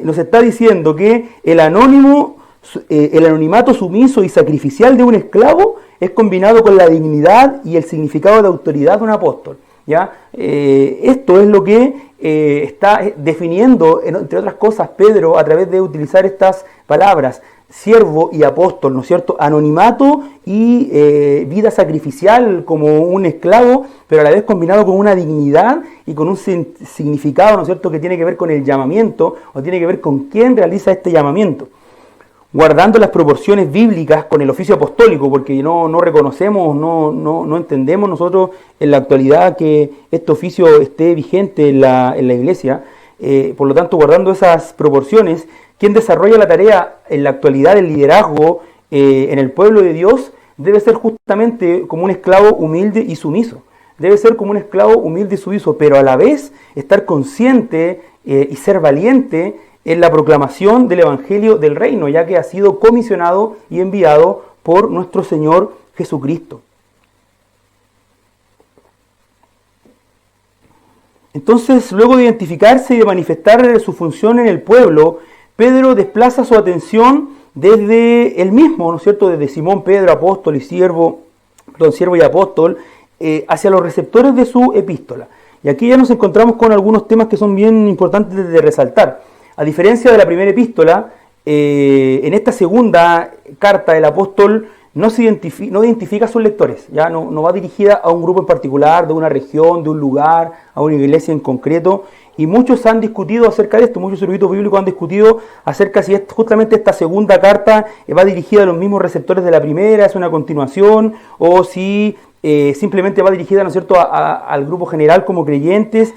S2: nos está diciendo que el anonimato sumiso y sacrificial de un esclavo es combinado con la dignidad y el significado de autoridad de un apóstol. ¿Ya? Esto es lo que está definiendo, entre otras cosas, Pedro a través de utilizar estas palabras, siervo y apóstol, ¿no es cierto? Anonimato y vida sacrificial como un esclavo, pero a la vez combinado con una dignidad y con un significado, ¿no es cierto?, que tiene que ver con el llamamiento o tiene que ver con quién realiza este llamamiento. Guardando las proporciones bíblicas con el oficio apostólico, porque no reconocemos, no entendemos nosotros en la actualidad que este oficio esté vigente en la iglesia. Por lo tanto, guardando esas proporciones, quien desarrolla la tarea en la actualidad del liderazgo en el pueblo de Dios debe ser justamente como un esclavo humilde y sumiso. debe ser como un esclavo humilde y sumiso, pero a la vez estar consciente y ser valiente en la proclamación del Evangelio del Reino, ya que ha sido comisionado y enviado por nuestro Señor Jesucristo. Entonces, luego de identificarse y de manifestar su función en el pueblo, Pedro desplaza su atención desde él mismo, ¿no es cierto?, desde Simón Pedro, apóstol y siervo y apóstol, hacia los receptores de su epístola. Y aquí ya nos encontramos con algunos temas que son bien importantes de resaltar. A diferencia de la primera epístola, en esta segunda carta el apóstol no identifica a sus lectores, ya no va dirigida a un grupo en particular, de una región, de un lugar, a una iglesia en concreto, y muchos han discutido acerca de esto, muchos eruditos bíblicos han discutido acerca si justamente esta segunda carta va dirigida a los mismos receptores de la primera, es una continuación, o si simplemente va dirigida, ¿no es cierto?, al grupo general como creyentes,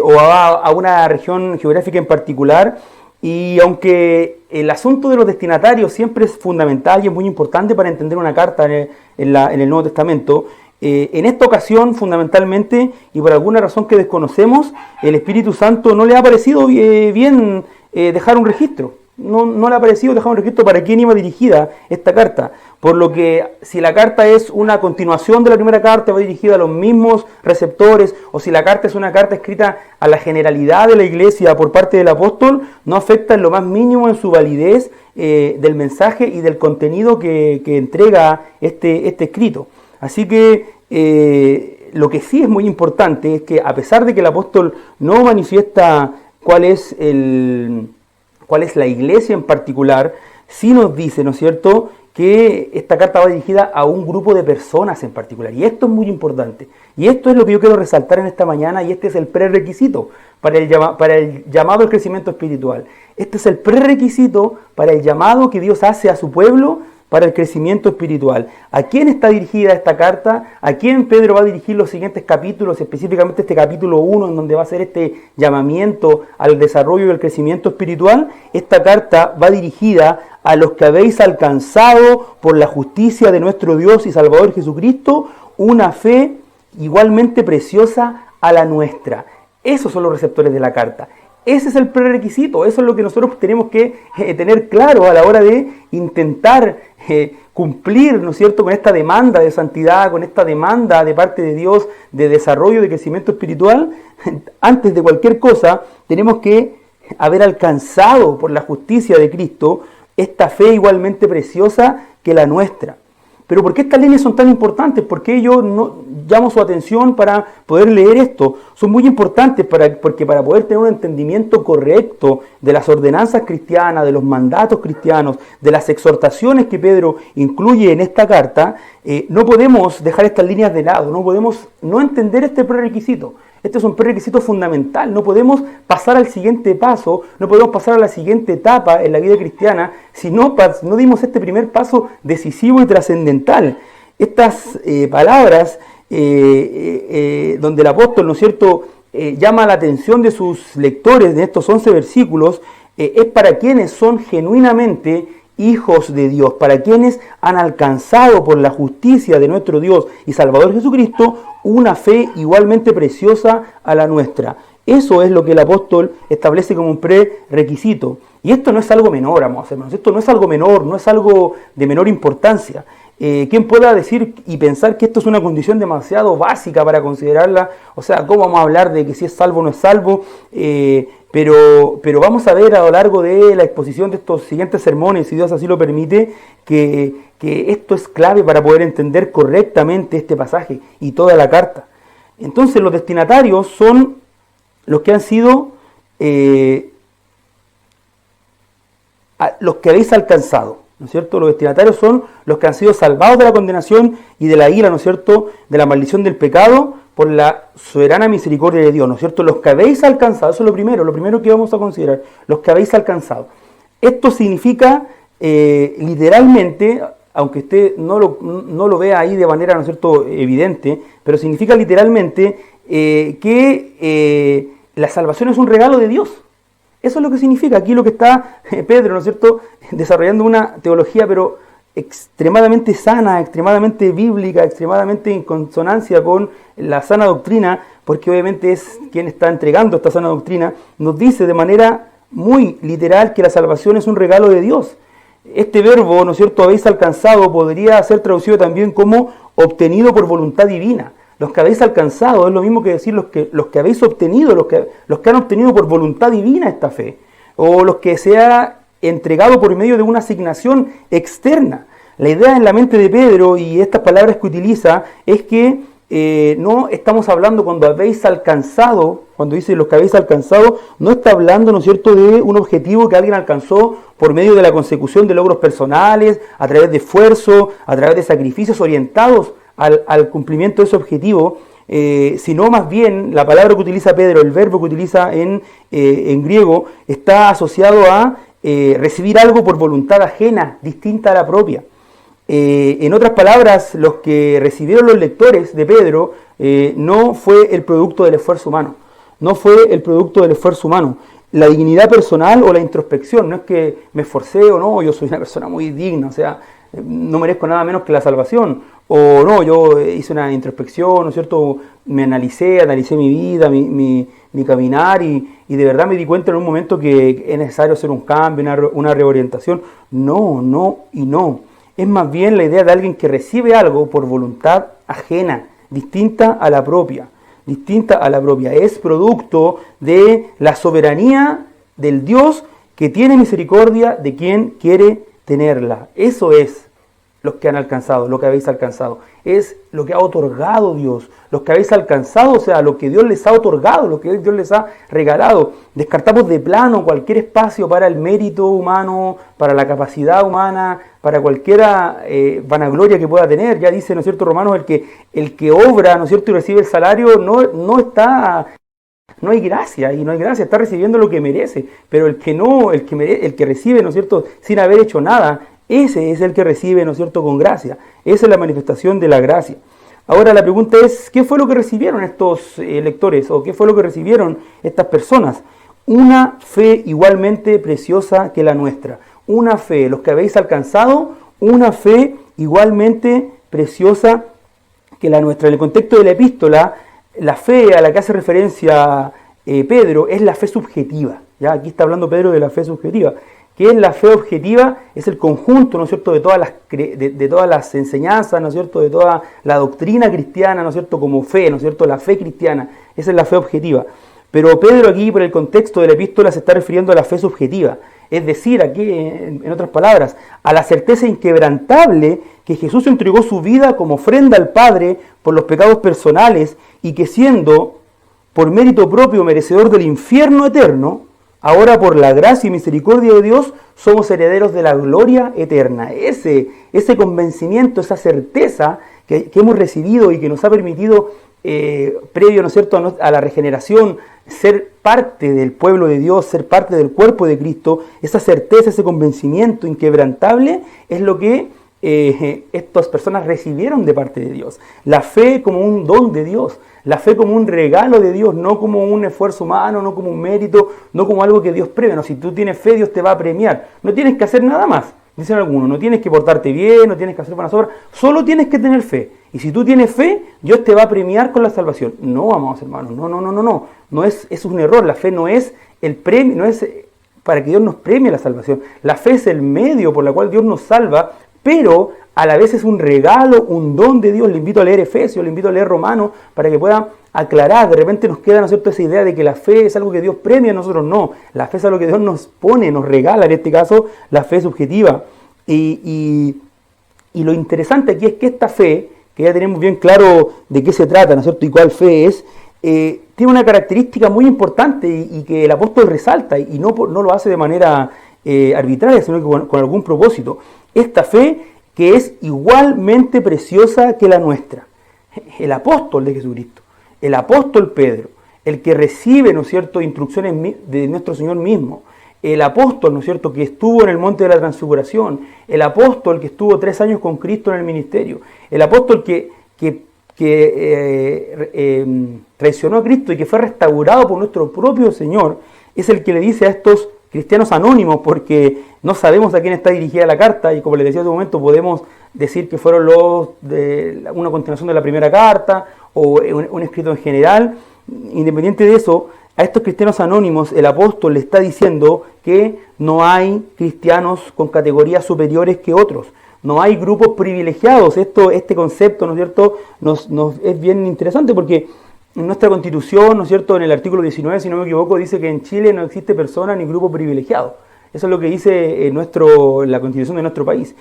S2: o a una región geográfica en particular. Y aunque el asunto de los destinatarios siempre es fundamental y es muy importante para entender una carta en el Nuevo Testamento, en esta ocasión fundamentalmente, y por alguna razón que desconocemos, el Espíritu Santo no le ha parecido bien dejar un registro. No le ha parecido dejar un registro para quién iba dirigida esta carta. Por lo que si la carta es una continuación de la primera carta, va dirigida a los mismos receptores, o si la carta es una carta escrita a la generalidad de la iglesia por parte del apóstol, no afecta en lo más mínimo en su validez del mensaje y del contenido que entrega este escrito. Así que lo que sí es muy importante es que, a pesar de que el apóstol no manifiesta cuál es la iglesia en particular, sí nos dice, ¿no es cierto?, que esta carta va dirigida a un grupo de personas en particular. Y esto es muy importante. Y esto es lo que yo quiero resaltar en esta mañana, y este es el prerequisito para el llamado al crecimiento espiritual. Este es el prerequisito para el llamado que Dios hace a su pueblo para el crecimiento espiritual. ¿A quién está dirigida esta carta? ¿A quién Pedro va a dirigir los siguientes capítulos, específicamente este capítulo 1, en donde va a ser este llamamiento al desarrollo y al crecimiento espiritual? Esta carta va dirigida a los que habéis alcanzado por la justicia de nuestro Dios y Salvador Jesucristo una fe igualmente preciosa a la nuestra. Esos son los receptores de la carta. Ese es el prerequisito, eso es lo que nosotros tenemos que tener claro a la hora de intentar cumplir, ¿no es cierto?, con esta demanda de santidad, con esta demanda de parte de Dios de desarrollo, de crecimiento espiritual. Antes de cualquier cosa, tenemos que haber alcanzado por la justicia de Cristo esta fe igualmente preciosa que la nuestra. Pero ¿por qué estas líneas son tan importantes? ¿Por qué yo llamo su atención para poder leer esto? Son muy importantes porque para poder tener un entendimiento correcto de las ordenanzas cristianas, de los mandatos cristianos, de las exhortaciones que Pedro incluye en esta carta, no podemos dejar estas líneas de lado, no podemos no entender este prerequisito. Este es un prerequisito fundamental. No podemos pasar al siguiente paso, no podemos pasar a la siguiente etapa en la vida cristiana si no dimos este primer paso decisivo y trascendental. Estas palabras donde el apóstol, ¿no es cierto?, llama la atención de sus lectores en estos 11 versículos, es para quienes son genuinamente hijos de Dios, para quienes han alcanzado por la justicia de nuestro Dios y Salvador Jesucristo una fe igualmente preciosa a la nuestra. Eso es lo que el apóstol establece como un prerequisito. Y esto no es algo menor, amados hermanos, esto no es algo menor, no es algo de menor importancia. ¿Quién pueda decir y pensar que esto es una condición demasiado básica para considerarla? O sea, ¿cómo vamos a hablar de que si es salvo o no es salvo? Pero vamos a ver a lo largo de la exposición de estos siguientes sermones, si Dios así lo permite, que esto es clave para poder entender correctamente este pasaje y toda la carta. Entonces, los destinatarios son los que han sido los que habéis alcanzado, ¿no es cierto? Los destinatarios son los que han sido salvados de la condenación y de la ira, ¿no es cierto?, de la maldición del pecado por la soberana misericordia de Dios, ¿no es cierto? Los que habéis alcanzado, eso es lo primero que vamos a considerar, los que habéis alcanzado. Esto significa literalmente, aunque usted no lo vea ahí de manera, ¿no es cierto?, evidente, pero significa literalmente que la salvación es un regalo de Dios. Eso es lo que significa aquí lo que está Pedro, ¿no es cierto?, desarrollando una teología, pero extremadamente sana, extremadamente bíblica, extremadamente en consonancia con la sana doctrina, porque obviamente es quien está entregando esta sana doctrina, nos dice de manera muy literal que la salvación es un regalo de Dios. Este verbo, ¿no es cierto?, habéis alcanzado, podría ser traducido también como obtenido por voluntad divina. Los que habéis alcanzado es lo mismo que decir los que habéis obtenido, los que han obtenido por voluntad divina esta fe, o los que se ha entregado por medio de una asignación externa. La idea en la mente de Pedro y estas palabras que utiliza es que no estamos hablando cuando habéis alcanzado, cuando dice los que habéis alcanzado, no está hablando, ¿no es cierto?, de un objetivo que alguien alcanzó por medio de la consecución de logros personales, a través de esfuerzo, a través de sacrificios orientados al cumplimiento de ese objetivo, sino más bien la palabra que utiliza Pedro, el verbo que utiliza en griego, está asociado a recibir algo por voluntad ajena, distinta a la propia. En otras palabras, los que recibieron los lectores de Pedro no fue el producto del esfuerzo humano, no fue el producto del esfuerzo humano. La dignidad personal o la introspección, no es que me esforcé o no, yo soy una persona muy digna, o sea, no merezco nada menos que la salvación, o no, yo hice una introspección, ¿no es cierto?, me analicé mi vida, mi caminar y de verdad me di cuenta en un momento que es necesario hacer un cambio, una reorientación. No. Es más bien la idea de alguien que recibe algo por voluntad ajena, distinta a la propia. Es producto de la soberanía del Dios que tiene misericordia de quien quiere tenerla. Eso es lo que han alcanzado, lo que habéis alcanzado. Es lo que ha otorgado Dios, lo que habéis alcanzado, o sea, lo que Dios les ha otorgado, lo que Dios les ha regalado. Descartamos de plano cualquier espacio para el mérito humano, para la capacidad humana, para cualquier vanagloria que pueda tener. Ya dice, ¿no es cierto, Romanos, el que obra, ¿no es cierto?, y recibe el salario, no hay gracia, está recibiendo lo que merece, pero el que recibe, ¿no es cierto?, sin haber hecho nada, ese es el que recibe, ¿no es cierto?, con gracia. Esa es la manifestación de la gracia. Ahora la pregunta es, ¿qué fue lo que recibieron estos lectores? ¿O qué fue lo que recibieron estas personas? Una fe igualmente preciosa que la nuestra. Una fe, los que habéis alcanzado, una fe igualmente preciosa que la nuestra. En el contexto de la epístola, la fe a la que hace referencia Pedro es la fe subjetiva. ¿Ya? Aquí está hablando Pedro de la fe subjetiva. ¿Qué es la fe objetiva? Es el conjunto, ¿no es cierto?, de todas las enseñanzas, ¿no es cierto?, de toda la doctrina cristiana, ¿no es cierto?, como fe, ¿no es cierto?, la fe cristiana. Esa es la fe objetiva. Pero Pedro aquí, por el contexto de la epístola, se está refiriendo a la fe subjetiva. Es decir, aquí, en otras palabras, a la certeza inquebrantable que Jesús entregó su vida como ofrenda al Padre por los pecados personales y que siendo, por mérito propio, merecedor del infierno eterno, ahora por la gracia y misericordia de Dios somos herederos de la gloria eterna. Ese convencimiento, esa certeza que hemos recibido y que nos ha permitido, previo, ¿no es cierto?, a la regeneración, ser parte del pueblo de Dios, ser parte del cuerpo de Cristo, esa certeza, ese convencimiento inquebrantable es lo que estas personas recibieron de parte de Dios. La fe como un don de Dios, la fe como un regalo de Dios, no como un esfuerzo humano, no como un mérito, no como algo que Dios premia. No, si tú tienes fe, Dios te va a premiar. No tienes que hacer nada más, dicen algunos. No tienes que portarte bien, no tienes que hacer buenas obras, solo tienes que tener fe. Y si tú tienes fe, Dios te va a premiar con la salvación. No, amados hermanos, no. No es un error. La fe no es el premio, no es para que Dios nos premie la salvación. La fe es el medio por el cual Dios nos salva, pero a la vez es un regalo, un don de Dios. Le invito a leer Efesios, le invito a leer Romanos para que pueda aclarar. De repente nos queda, ¿no es cierto?, esa idea de que la fe es algo que Dios premia, a nosotros no. La fe es algo que Dios nos pone, nos regala, en este caso la fe subjetiva. Y lo interesante aquí es que esta fe, que ya tenemos bien claro de qué se trata, ¿no es cierto?, y cuál fe es, tiene una característica muy importante y que el apóstol resalta, y no lo hace de manera arbitraria, sino que con algún propósito. Esta fe que es igualmente preciosa que la nuestra. El apóstol de Jesucristo, el apóstol Pedro, el que recibe, ¿no es cierto?, instrucciones de nuestro Señor mismo, el apóstol, ¿no es cierto?, que estuvo en el monte de la transfiguración, el apóstol que estuvo 3 años con Cristo en el ministerio, el apóstol que traicionó a Cristo y que fue restaurado por nuestro propio Señor, es el que le dice a estos cristianos anónimos, porque no sabemos a quién está dirigida la carta, y como les decía hace un momento, podemos decir que fueron los de una continuación de la primera carta, o un escrito en general. Independiente de eso, a estos cristianos anónimos el apóstol le está diciendo que no hay cristianos con categorías superiores que otros. No hay grupos privilegiados. Este concepto, ¿no es cierto?, nos es bien interesante, porque en nuestra Constitución, ¿no es cierto?, en el artículo 19, si no me equivoco, dice que en Chile no existe persona ni grupo privilegiado. Eso es lo que dice la Constitución de nuestro país.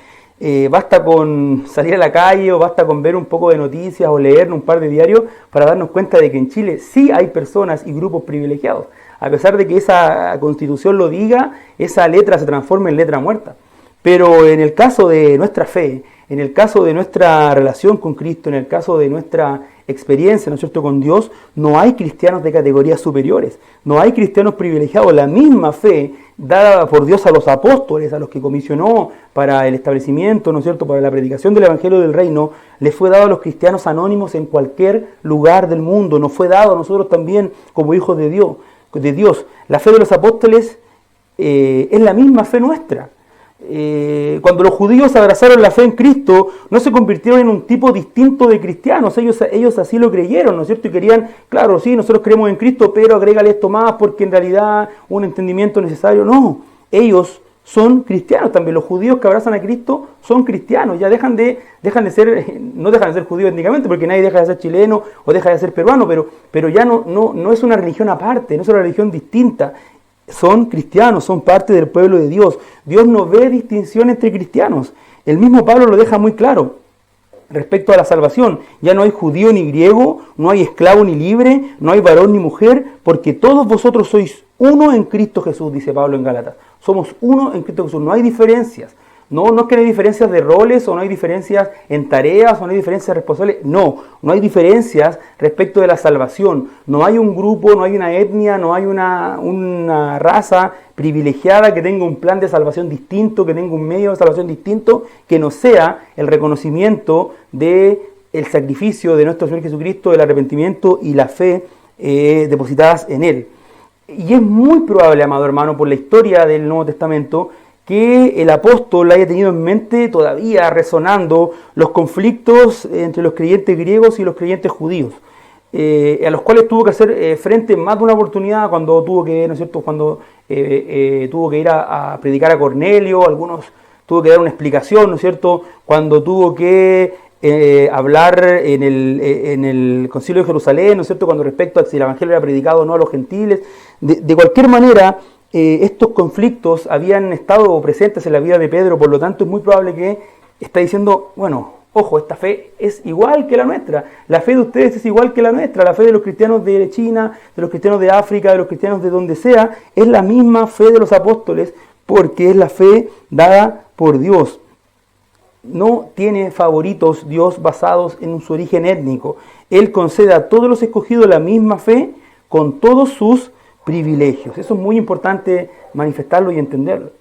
S2: Basta con salir a la calle, o basta con ver un poco de noticias o leer un par de diarios para darnos cuenta de que en Chile sí hay personas y grupos privilegiados. A pesar de que esa Constitución lo diga, esa letra se transforma en letra muerta. Pero en el caso de nuestra fe, en el caso de nuestra relación con Cristo, en el caso de nuestra experiencia, ¿no es cierto?, con Dios, no hay cristianos de categorías superiores, no hay cristianos privilegiados. La misma fe dada por Dios a los apóstoles, a los que comisionó para el establecimiento, ¿no es cierto?, para la predicación del Evangelio del Reino, les fue dado a los cristianos anónimos en cualquier lugar del mundo. Nos fue dado a nosotros también como hijos de Dios. La fe de los apóstoles es la misma fe nuestra. Cuando los judíos abrazaron la fe en Cristo, no se convirtieron en un tipo distinto de cristianos. Ellos así lo creyeron, ¿no es cierto? Y querían, claro, sí, nosotros creemos en Cristo, pero agrégale esto más porque en realidad un entendimiento necesario. No, ellos son cristianos también. Los judíos que abrazan a Cristo son cristianos. Ya dejan de ser, no dejan de ser judíos étnicamente, porque nadie deja de ser chileno o deja de ser peruano, pero ya no es una religión aparte, no es una religión distinta. Son cristianos, son parte del pueblo de Dios. Dios no ve distinción entre cristianos. El mismo Pablo lo deja muy claro respecto a la salvación. Ya no hay judío ni griego, no hay esclavo ni libre, no hay varón ni mujer, porque todos vosotros sois uno en Cristo Jesús, dice Pablo en Gálatas. Somos uno en Cristo Jesús, no hay diferencias. No es que no hay diferencias de roles, o no hay diferencias en tareas, o no hay diferencias responsables. No hay diferencias respecto de la salvación. No hay un grupo, no hay una etnia, no hay una raza privilegiada que tenga un plan de salvación distinto, que tenga un medio de salvación distinto, que no sea el reconocimiento del sacrificio de nuestro Señor Jesucristo, el arrepentimiento y la fe depositadas en Él. Y es muy probable, amado hermano, por la historia del Nuevo Testamento, que el apóstol haya tenido en mente todavía resonando los conflictos entre los creyentes griegos y los creyentes judíos, a los cuales tuvo que hacer frente en más de una oportunidad cuando tuvo que, ¿no es cierto?, cuando tuvo que ir a predicar a Cornelio, algunos tuvo que dar una explicación, ¿no es cierto?, cuando tuvo que hablar en el Concilio de Jerusalén, ¿no es cierto?, cuando respecto a si el Evangelio era predicado o no a los gentiles. De cualquier manera, estos conflictos habían estado presentes en la vida de Pedro, por lo tanto es muy probable que está diciendo, bueno, ojo, esta fe es igual que la nuestra, la fe de ustedes es igual que la nuestra, la fe de los cristianos de China, de los cristianos de África, de los cristianos de donde sea, es la misma fe de los apóstoles, porque es la fe dada por Dios. No tiene favoritos Dios basados en su origen étnico. Él concede a todos los escogidos la misma fe con todos sus privilegios. Eso es muy importante manifestarlo y entenderlo.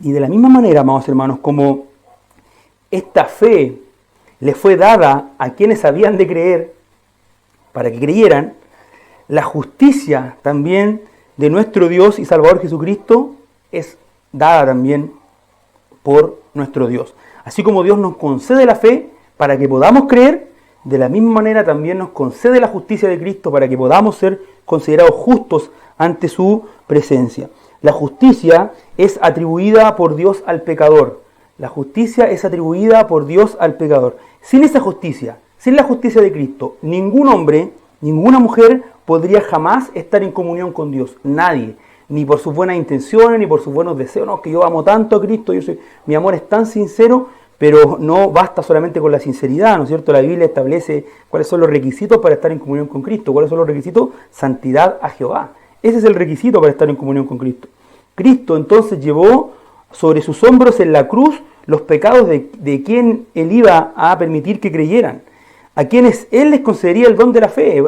S2: Y de la misma manera, amados hermanos, como esta fe le fue dada a quienes habían de creer para que creyeran, la justicia también de nuestro Dios y Salvador Jesucristo es dada también por nuestro Dios. Así como Dios nos concede la fe para que podamos creer, de la misma manera también nos concede la justicia de Cristo para que podamos ser considerados justos ante su presencia. La justicia es atribuida por Dios al pecador. La justicia es atribuida por Dios al pecador. Sin esa justicia, sin la justicia de Cristo, ningún hombre, ninguna mujer podría jamás estar en comunión con Dios. Nadie. Ni por sus buenas intenciones, ni por sus buenos deseos. No, que yo amo tanto a Cristo, mi amor es tan sincero. Pero no basta solamente con la sinceridad, ¿no es cierto? La Biblia establece cuáles son los requisitos para estar en comunión con Cristo. ¿Cuáles son los requisitos? Santidad a Jehová. Ese es el requisito para estar en comunión con Cristo. Cristo entonces llevó sobre sus hombros en la cruz los pecados de quien Él iba a permitir que creyeran. A quienes Él les concedería el don de la fe.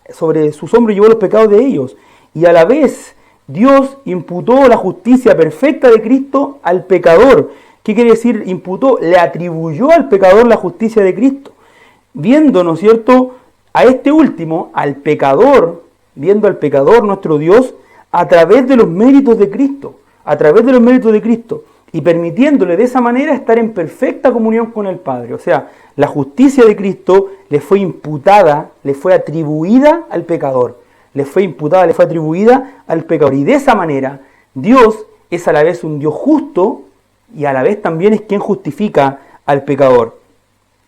S2: Sobre sus hombros llevó los pecados de ellos. Y a la vez Dios imputó la justicia perfecta de Cristo al pecador. ¿Qué quiere decir imputó? Le atribuyó al pecador la justicia de Cristo. Viendo, ¿no es cierto?, a este último, al pecador, viendo al pecador, nuestro Dios, a través de los méritos de Cristo, a través de los méritos de Cristo, y permitiéndole de esa manera estar en perfecta comunión con el Padre. O sea, la justicia de Cristo le fue imputada, le fue atribuida al pecador, le fue imputada, le fue atribuida al pecador. Y de esa manera, Dios es a la vez un Dios justo y a la vez también es quien justifica al pecador.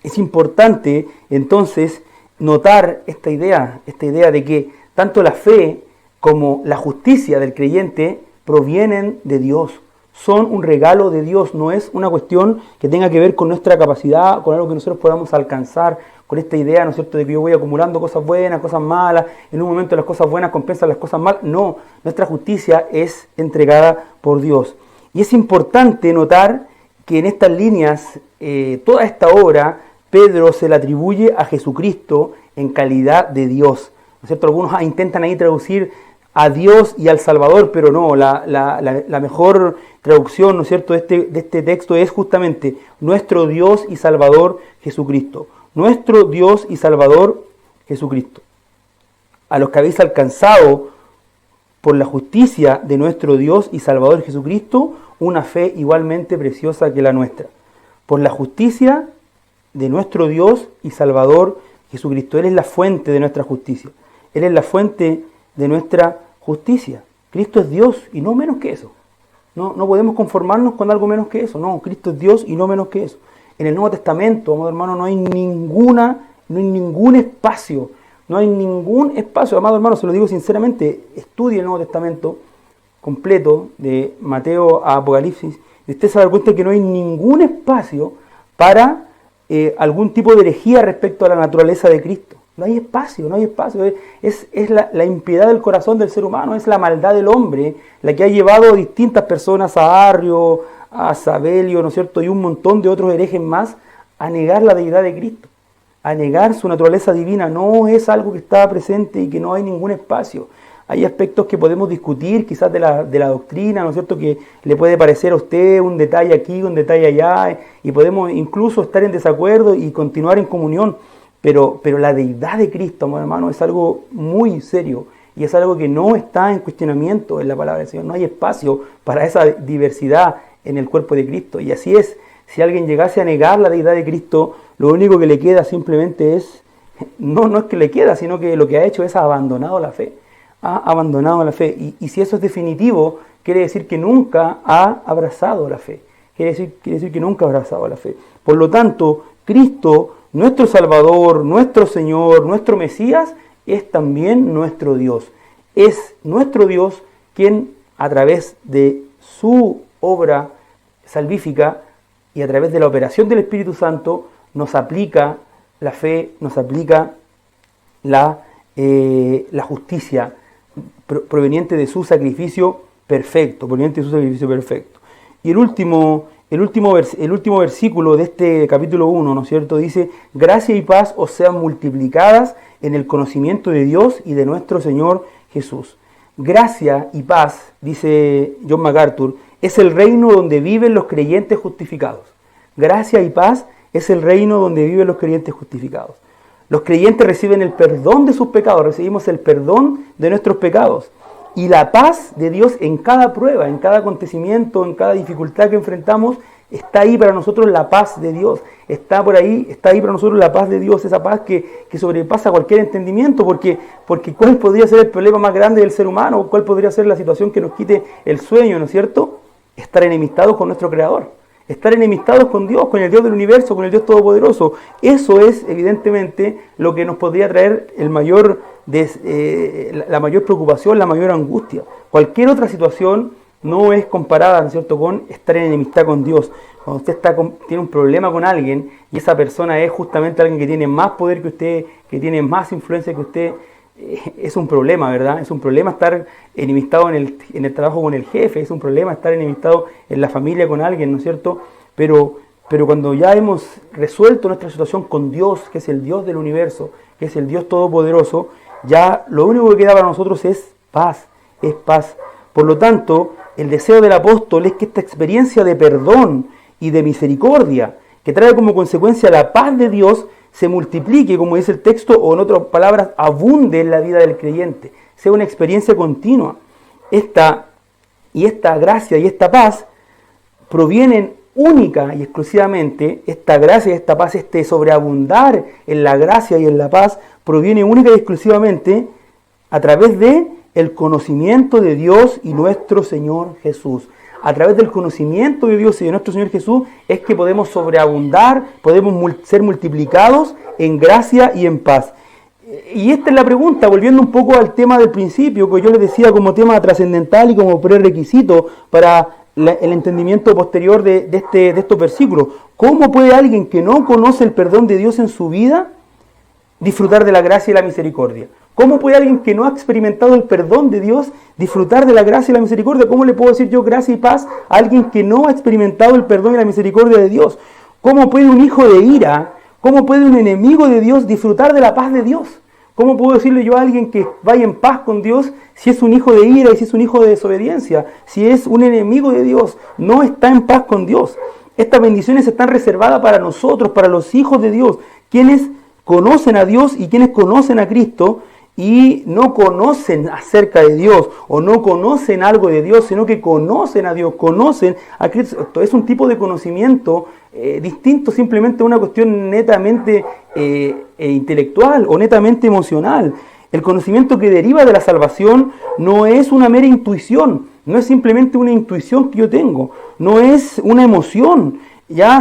S2: Es importante entonces notar esta idea de que tanto la fe como la justicia del creyente provienen de Dios, son un regalo de Dios, no es una cuestión que tenga que ver con nuestra capacidad, con algo que nosotros podamos alcanzar, con esta idea, ¿no es cierto?, de que yo voy acumulando cosas buenas, cosas malas, en un momento las cosas buenas compensan las cosas malas. No, nuestra justicia es entregada por Dios. Y es importante notar que en estas líneas, toda esta obra, Pedro se la atribuye a Jesucristo en calidad de Dios, ¿no es cierto? Algunos intentan ahí traducir a Dios y al Salvador, pero no, la mejor traducción, ¿no es cierto?, de este texto es justamente nuestro Dios y Salvador Jesucristo. Nuestro Dios y Salvador Jesucristo. A los que habéis alcanzado por la justicia de nuestro Dios y Salvador Jesucristo una fe igualmente preciosa que la nuestra. Por la justicia de nuestro Dios y Salvador Jesucristo. Él es la fuente de nuestra justicia. Él es la fuente de nuestra justicia. Cristo es Dios y no menos que eso. No podemos conformarnos con algo menos que eso. No, Cristo es Dios y no menos que eso. En el Nuevo Testamento, amado hermano, no hay ningún espacio. No hay ningún espacio, amado hermano, se lo digo sinceramente, estudie el Nuevo Testamento completo, de Mateo a Apocalipsis, y usted se da cuenta que no hay ningún espacio para algún tipo de herejía respecto a la naturaleza de Cristo. No hay espacio. Es la impiedad del corazón del ser humano, es la maldad del hombre la que ha llevado a distintas personas, a Arrio, a Sabelio, ¿no es cierto?, y un montón de otros herejes más, a negar la deidad de Cristo, a negar su naturaleza divina. No es algo que está presente y que no hay ningún espacio. Hay aspectos que podemos discutir, quizás de la doctrina, ¿no es cierto?, que le puede parecer a usted un detalle aquí, un detalle allá, y podemos incluso estar en desacuerdo y continuar en comunión. Pero la deidad de Cristo, hermano, es algo muy serio y es algo que no está en cuestionamiento en la palabra del Señor. No hay espacio para esa diversidad en el cuerpo de Cristo. Y así es, si alguien llegase a negar la deidad de Cristo, lo único que le queda simplemente es, no es que le queda, sino que lo que ha hecho es ha abandonado la fe. Ha abandonado la fe. Y si eso es definitivo, quiere decir que nunca ha abrazado la fe. Quiere decir que nunca ha abrazado la fe. Por lo tanto, Cristo, nuestro Salvador, nuestro Señor, nuestro Mesías, es también nuestro Dios. Es nuestro Dios quien, a través de su obra salvífica y a través de la operación del Espíritu Santo, nos aplica la fe, nos aplica la justicia proveniente de su sacrificio perfecto, Y el último versículo de este capítulo 1, ¿no es cierto?, dice: gracia y paz os sean multiplicadas en el conocimiento de Dios y de nuestro Señor Jesús. Gracia y paz, dice John MacArthur, es el reino donde viven los creyentes justificados. Gracia y paz es el reino donde viven los creyentes justificados. Los creyentes reciben el perdón de sus pecados, recibimos el perdón de nuestros pecados. Y la paz de Dios en cada prueba, en cada acontecimiento, en cada dificultad que enfrentamos, está ahí para nosotros la paz de Dios. Está ahí para nosotros la paz de Dios, esa paz que sobrepasa cualquier entendimiento, porque ¿cuál podría ser el problema más grande del ser humano? ¿Cuál podría ser la situación que nos quite el sueño, ¿no es cierto? Estar enemistados con nuestro Creador. Estar enemistados con Dios, con el Dios del universo, con el Dios Todopoderoso. Eso es, evidentemente, lo que nos podría traer la mayor preocupación, la mayor angustia. Cualquier otra situación no es comparada, ¿no es cierto?, con estar en enemistad con Dios. Cuando usted tiene un problema con alguien y esa persona es justamente alguien que tiene más poder que usted, que tiene más influencia que usted, es un problema, ¿verdad? Es un problema estar enemistado en el trabajo con el jefe, es un problema estar enemistado en la familia con alguien, ¿no es cierto? Pero cuando ya hemos resuelto nuestra situación con Dios, que es el Dios del universo, que es el Dios todopoderoso, ya lo único que queda para nosotros es paz. Por lo tanto, el deseo del apóstol es que esta experiencia de perdón y de misericordia, que trae como consecuencia la paz de Dios, se multiplique, como dice el texto, o en otras palabras, abunde en la vida del creyente. sea una experiencia continua. Esta gracia y esta paz provienen única y exclusivamente, esta gracia y esta paz, este sobreabundar en la gracia y en la paz, proviene única y exclusivamente a través de el conocimiento de Dios y nuestro Señor Jesús. A través del conocimiento de Dios y de nuestro Señor Jesús es que podemos sobreabundar, podemos ser multiplicados en gracia y en paz. Y esta es la pregunta, volviendo un poco al tema del principio, que yo les decía como tema trascendental y como prerequisito para el entendimiento posterior de estos versículos. ¿Cómo puede alguien que no conoce el perdón de Dios en su vida disfrutar de la gracia y la misericordia? ¿Cómo puede alguien que no ha experimentado el perdón de Dios disfrutar de la gracia y la misericordia? ¿Cómo le puedo decir yo gracia y paz a alguien que no ha experimentado el perdón y la misericordia de Dios? ¿Cómo puede un hijo de ira, cómo puede un enemigo de Dios disfrutar de la paz de Dios? ¿Cómo puedo decirle yo a alguien que vaya en paz con Dios si es un hijo de ira y si es un hijo de desobediencia? Si es un enemigo de Dios, no está en paz con Dios. Estas bendiciones están reservadas para nosotros, para los hijos de Dios, quienes conocen a Dios y quienes conocen a Cristo y no conocen acerca de Dios o no conocen algo de Dios, sino que conocen a Dios, conocen a Cristo. Esto es un tipo de conocimiento distinto simplemente a una cuestión netamente intelectual o netamente emocional. El conocimiento que deriva de la salvación no es una mera intuición, no es simplemente una intuición que yo tengo, no es una emoción,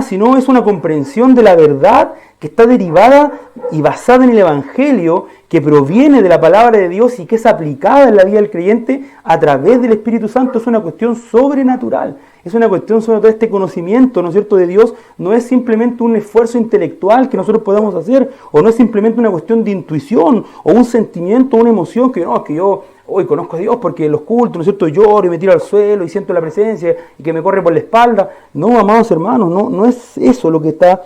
S2: sino es una comprensión de la verdad que está derivada y basada en el Evangelio, que proviene de la palabra de Dios y que es aplicada en la vida del creyente a través del Espíritu Santo. Es una cuestión sobrenatural, es una cuestión sobre todo este conocimiento, ¿no es cierto?, de Dios. No es simplemente un esfuerzo intelectual que nosotros podamos hacer, o no es simplemente una cuestión de intuición, o un sentimiento, una emoción, que no, es que yo hoy conozco a Dios porque en los cultos, ¿no es cierto?, lloro y me tiro al suelo y siento la presencia y que me corre por la espalda. No, amados hermanos, no es eso lo que está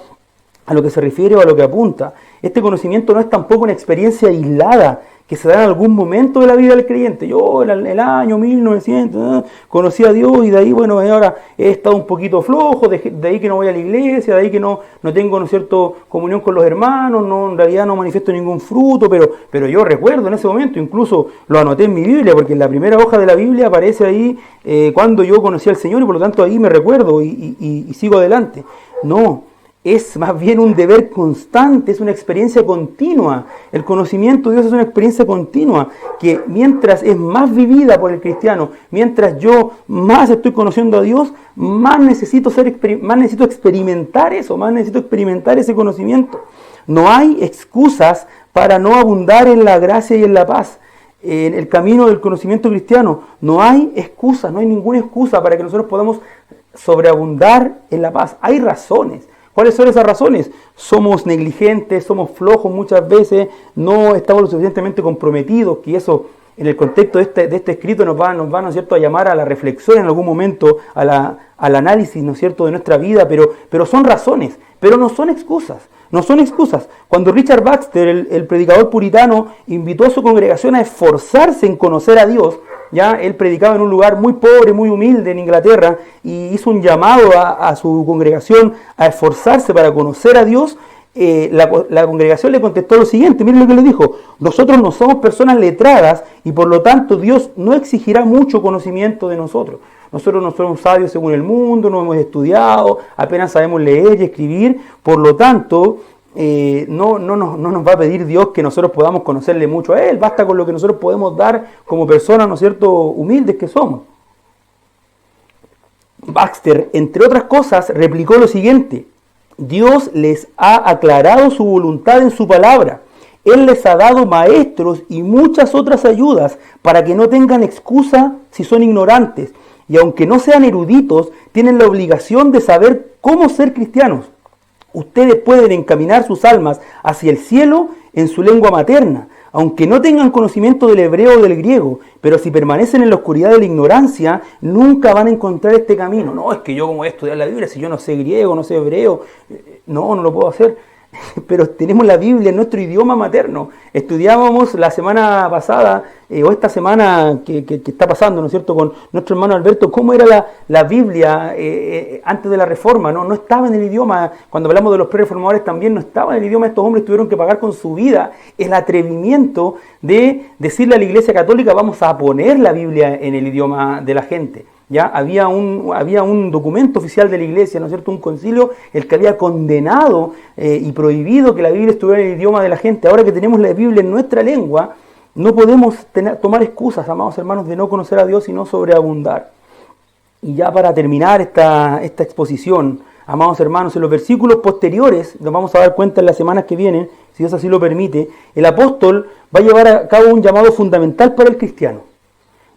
S2: a lo que se refiere o a lo que apunta. Este conocimiento no es tampoco una experiencia aislada que se da en algún momento de la vida del creyente. Yo en el año 1900 conocí a Dios y de ahí, bueno, ahora he estado un poquito flojo, de ahí que no voy a la iglesia, de ahí que no tengo, ¿no es cierto?, comunión con los hermanos, en realidad no manifiesto ningún fruto, pero yo recuerdo en ese momento, incluso lo anoté en mi Biblia, porque en la primera hoja de la Biblia aparece ahí cuando yo conocí al Señor y por lo tanto ahí me recuerdo y sigo adelante. No. Es más bien un deber constante, es una experiencia continua. El conocimiento de Dios es una experiencia continua que mientras es más vivida por el cristiano, mientras yo más estoy conociendo a Dios, más necesito experimentar eso, más necesito experimentar ese conocimiento. No hay excusas para no abundar en la gracia y en la paz. En el camino del conocimiento cristiano no hay excusa, no hay ninguna excusa para que nosotros podamos sobreabundar en la paz. Hay razones. ¿Cuáles son esas razones? Somos negligentes, somos flojos muchas veces, no estamos lo suficientemente comprometidos, que eso en el contexto de este escrito nos va, ¿no es cierto?, a llamar a la reflexión en algún momento, al análisis, ¿no es cierto?, de nuestra vida, pero son razones, pero no son excusas. No son excusas. Cuando Richard Baxter, el predicador puritano, invitó a su congregación a esforzarse en conocer a Dios, él predicaba en un lugar muy pobre, muy humilde en Inglaterra, y hizo un llamado a su congregación a esforzarse para conocer a Dios. La congregación le contestó lo siguiente, miren lo que le dijo: nosotros no somos personas letradas y por lo tanto Dios no exigirá mucho conocimiento de nosotros. Nosotros no somos sabios según el mundo, no hemos estudiado, apenas sabemos leer y escribir, por lo tanto no nos va a pedir Dios que nosotros podamos conocerle mucho a Él, basta con lo que nosotros podemos dar como personas, ¿no es cierto?, humildes que somos. Baxter, entre otras cosas, replicó lo siguiente: Dios les ha aclarado su voluntad en su palabra. Él les ha dado maestros y muchas otras ayudas para que no tengan excusa si son ignorantes. Y aunque no sean eruditos, tienen la obligación de saber cómo ser cristianos. Ustedes pueden encaminar sus almas hacia el cielo en su lengua materna, aunque no tengan conocimiento del hebreo o del griego, pero si permanecen en la oscuridad de la ignorancia, nunca van a encontrar este camino. No, es que yo como voy a estudiar la Biblia, si yo no sé griego, no sé hebreo, no lo puedo hacer. pero tenemos la Biblia en nuestro idioma materno. Estudiábamos la semana pasada, o esta semana que está pasando, ¿no es cierto?, con nuestro hermano Alberto, cómo era la Biblia antes de la Reforma, ¿no? No estaba en el idioma. Cuando hablamos de los pre-reformadores también no estaba en el idioma. Estos hombres tuvieron que pagar con su vida el atrevimiento de decirle a la Iglesia Católica: vamos a poner la Biblia en el idioma de la gente. Ya había un documento oficial de la Iglesia, ¿no es cierto?, un concilio, el que había condenado y prohibido que la Biblia estuviera en el idioma de la gente. Ahora que tenemos la Biblia en nuestra lengua, no podemos tomar excusas, amados hermanos, de no conocer a Dios y no sobreabundar. Y ya para terminar esta exposición, amados hermanos, en los versículos posteriores, nos vamos a dar cuenta en las semanas que vienen, si Dios así lo permite, el apóstol va a llevar a cabo un llamado fundamental para el cristiano.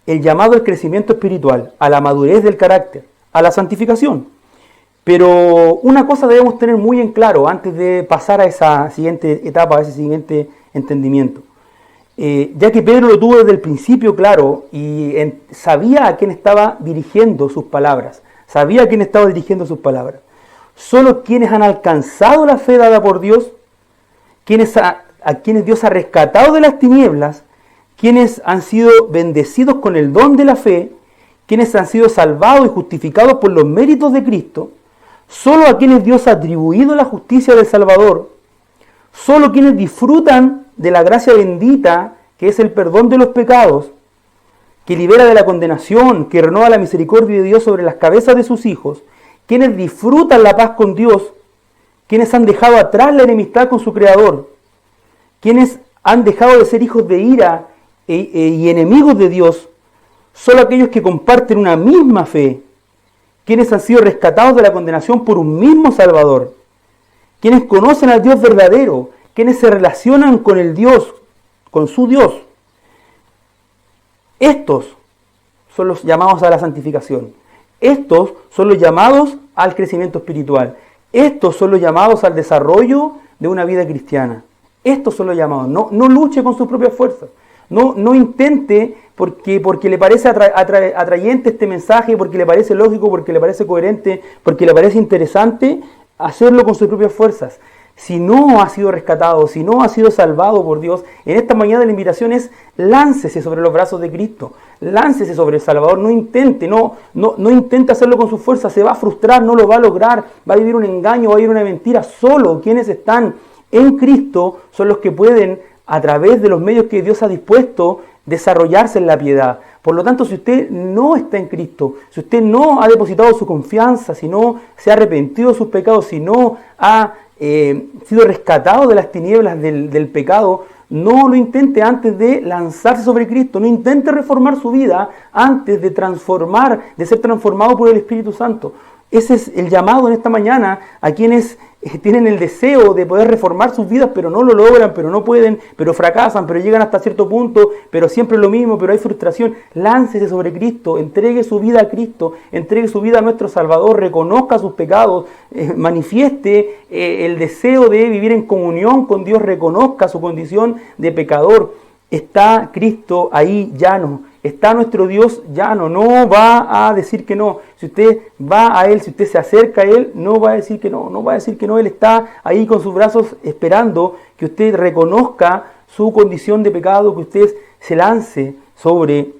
S2: El llamado al crecimiento espiritual, a la madurez del carácter, a la santificación. Pero una cosa debemos tener muy en claro antes de pasar a esa siguiente etapa, a ese siguiente entendimiento. Ya que Pedro lo tuvo desde el principio claro y sabía a quién estaba dirigiendo sus palabras. Solo quienes han alcanzado la fe dada por Dios, a quienes Dios ha rescatado de las tinieblas, quienes han sido bendecidos con el don de la fe, quienes han sido salvados y justificados por los méritos de Cristo, solo a quienes Dios ha atribuido la justicia del Salvador, solo quienes disfrutan de la gracia bendita, que es el perdón de los pecados, que libera de la condenación, que renueva la misericordia de Dios sobre las cabezas de sus hijos, quienes disfrutan la paz con Dios, quienes han dejado atrás la enemistad con su Creador, quienes han dejado de ser hijos de ira y enemigos de Dios, solo aquellos que comparten una misma fe, quienes han sido rescatados de la condenación por un mismo Salvador, quienes conocen al Dios verdadero, quienes se relacionan con el Dios, con su Dios. Estos son los llamados a la santificación. Estos son los llamados al crecimiento espiritual. Estos son los llamados al desarrollo de una vida cristiana. Estos son los llamados. No luche con sus propias fuerzas. No intente porque le parece atrayente este mensaje, porque le parece lógico, porque le parece coherente, porque le parece interesante, hacerlo con sus propias fuerzas. Si no ha sido rescatado, si no ha sido salvado por Dios, en esta mañana la invitación es: láncese sobre los brazos de Cristo, láncese sobre el Salvador, no intente hacerlo con sus fuerzas, se va a frustrar, no lo va a lograr, va a vivir un engaño, va a vivir una mentira. Solo quienes están en Cristo son los que pueden, a través de los medios que Dios ha dispuesto, desarrollarse en la piedad. Por lo tanto, si usted no está en Cristo, si usted no ha depositado su confianza, si no se ha arrepentido de sus pecados, si no ha sido rescatado de las tinieblas del pecado, no lo intente antes de lanzarse sobre Cristo. No intente reformar su vida antes de ser transformado por el Espíritu Santo. Ese es el llamado en esta mañana a quienes tienen el deseo de poder reformar sus vidas, pero no lo logran, pero no pueden, pero fracasan, pero llegan hasta cierto punto, pero siempre es lo mismo, pero hay frustración. Láncese sobre Cristo, entregue su vida a Cristo, entregue su vida a nuestro Salvador, reconozca sus pecados, manifieste el deseo de vivir en comunión con Dios, reconozca su condición de pecador. Está Cristo ahí llano, está nuestro Dios llano, no va a decir que no. Si usted va a Él, si usted se acerca a Él, no va a decir que no, Él está ahí con sus brazos esperando que usted reconozca su condición de pecado, que usted se lance sobre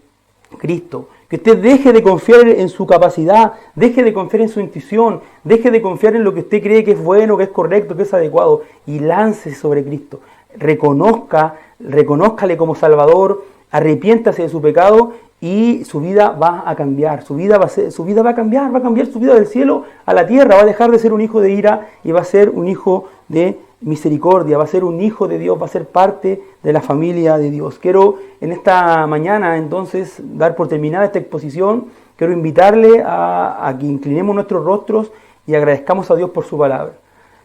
S2: Cristo. Que usted deje de confiar en su capacidad, deje de confiar en su intuición, deje de confiar en lo que usted cree que es bueno, que es correcto, que es adecuado, y láncese sobre Cristo. Reconózcale como Salvador, arrepiéntase de su pecado y su vida va a cambiar. Su vida va a cambiar su vida del cielo a la tierra. Va a dejar de ser un hijo de ira y va a ser un hijo de misericordia, va a ser un hijo de Dios, va a ser parte de la familia de Dios. Quiero en esta mañana entonces dar por terminada esta exposición. Quiero invitarle a que inclinemos nuestros rostros y agradezcamos a Dios por su palabra.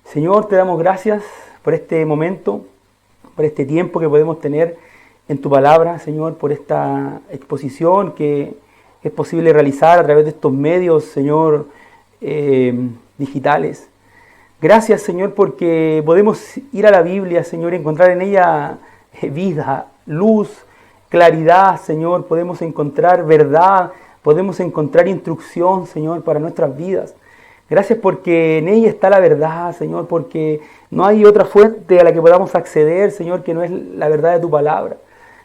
S2: Señor, te damos gracias por este momento, por este tiempo que podemos tener en tu palabra, Señor, por esta exposición que es posible realizar a través de estos medios, Señor, digitales. Gracias, Señor, porque podemos ir a la Biblia, Señor, y encontrar en ella vida, luz, claridad, Señor. Podemos encontrar verdad, podemos encontrar instrucción, Señor, para nuestras vidas. Gracias porque en ella está la verdad, Señor, porque no hay otra fuente a la que podamos acceder, Señor, que no es la verdad de tu palabra.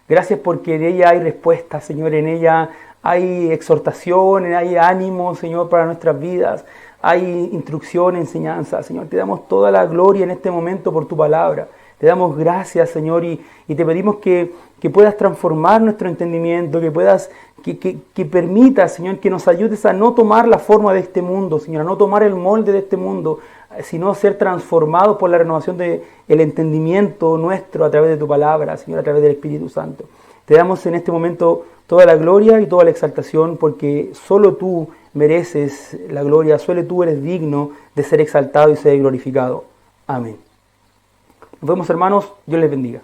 S2: Gracias porque en ella hay respuesta, Señor, en ella hay exhortación, hay ánimo, Señor, para nuestras vidas, hay instrucción, enseñanza. Señor, te damos toda la gloria en este momento por tu palabra. Te damos gracias, Señor, y te pedimos que puedas transformar nuestro entendimiento, que permitas, Señor, que nos ayudes a no tomar la forma de este mundo, Señor, a no tomar el molde de este mundo, sino ser transformados por la renovación del entendimiento nuestro a través de tu palabra, Señor, a través del Espíritu Santo. Te damos en este momento toda la gloria y toda la exaltación, porque solo tú mereces la gloria, solo tú eres digno de ser exaltado y ser glorificado. Amén. Nos vemos, hermanos. Dios les bendiga.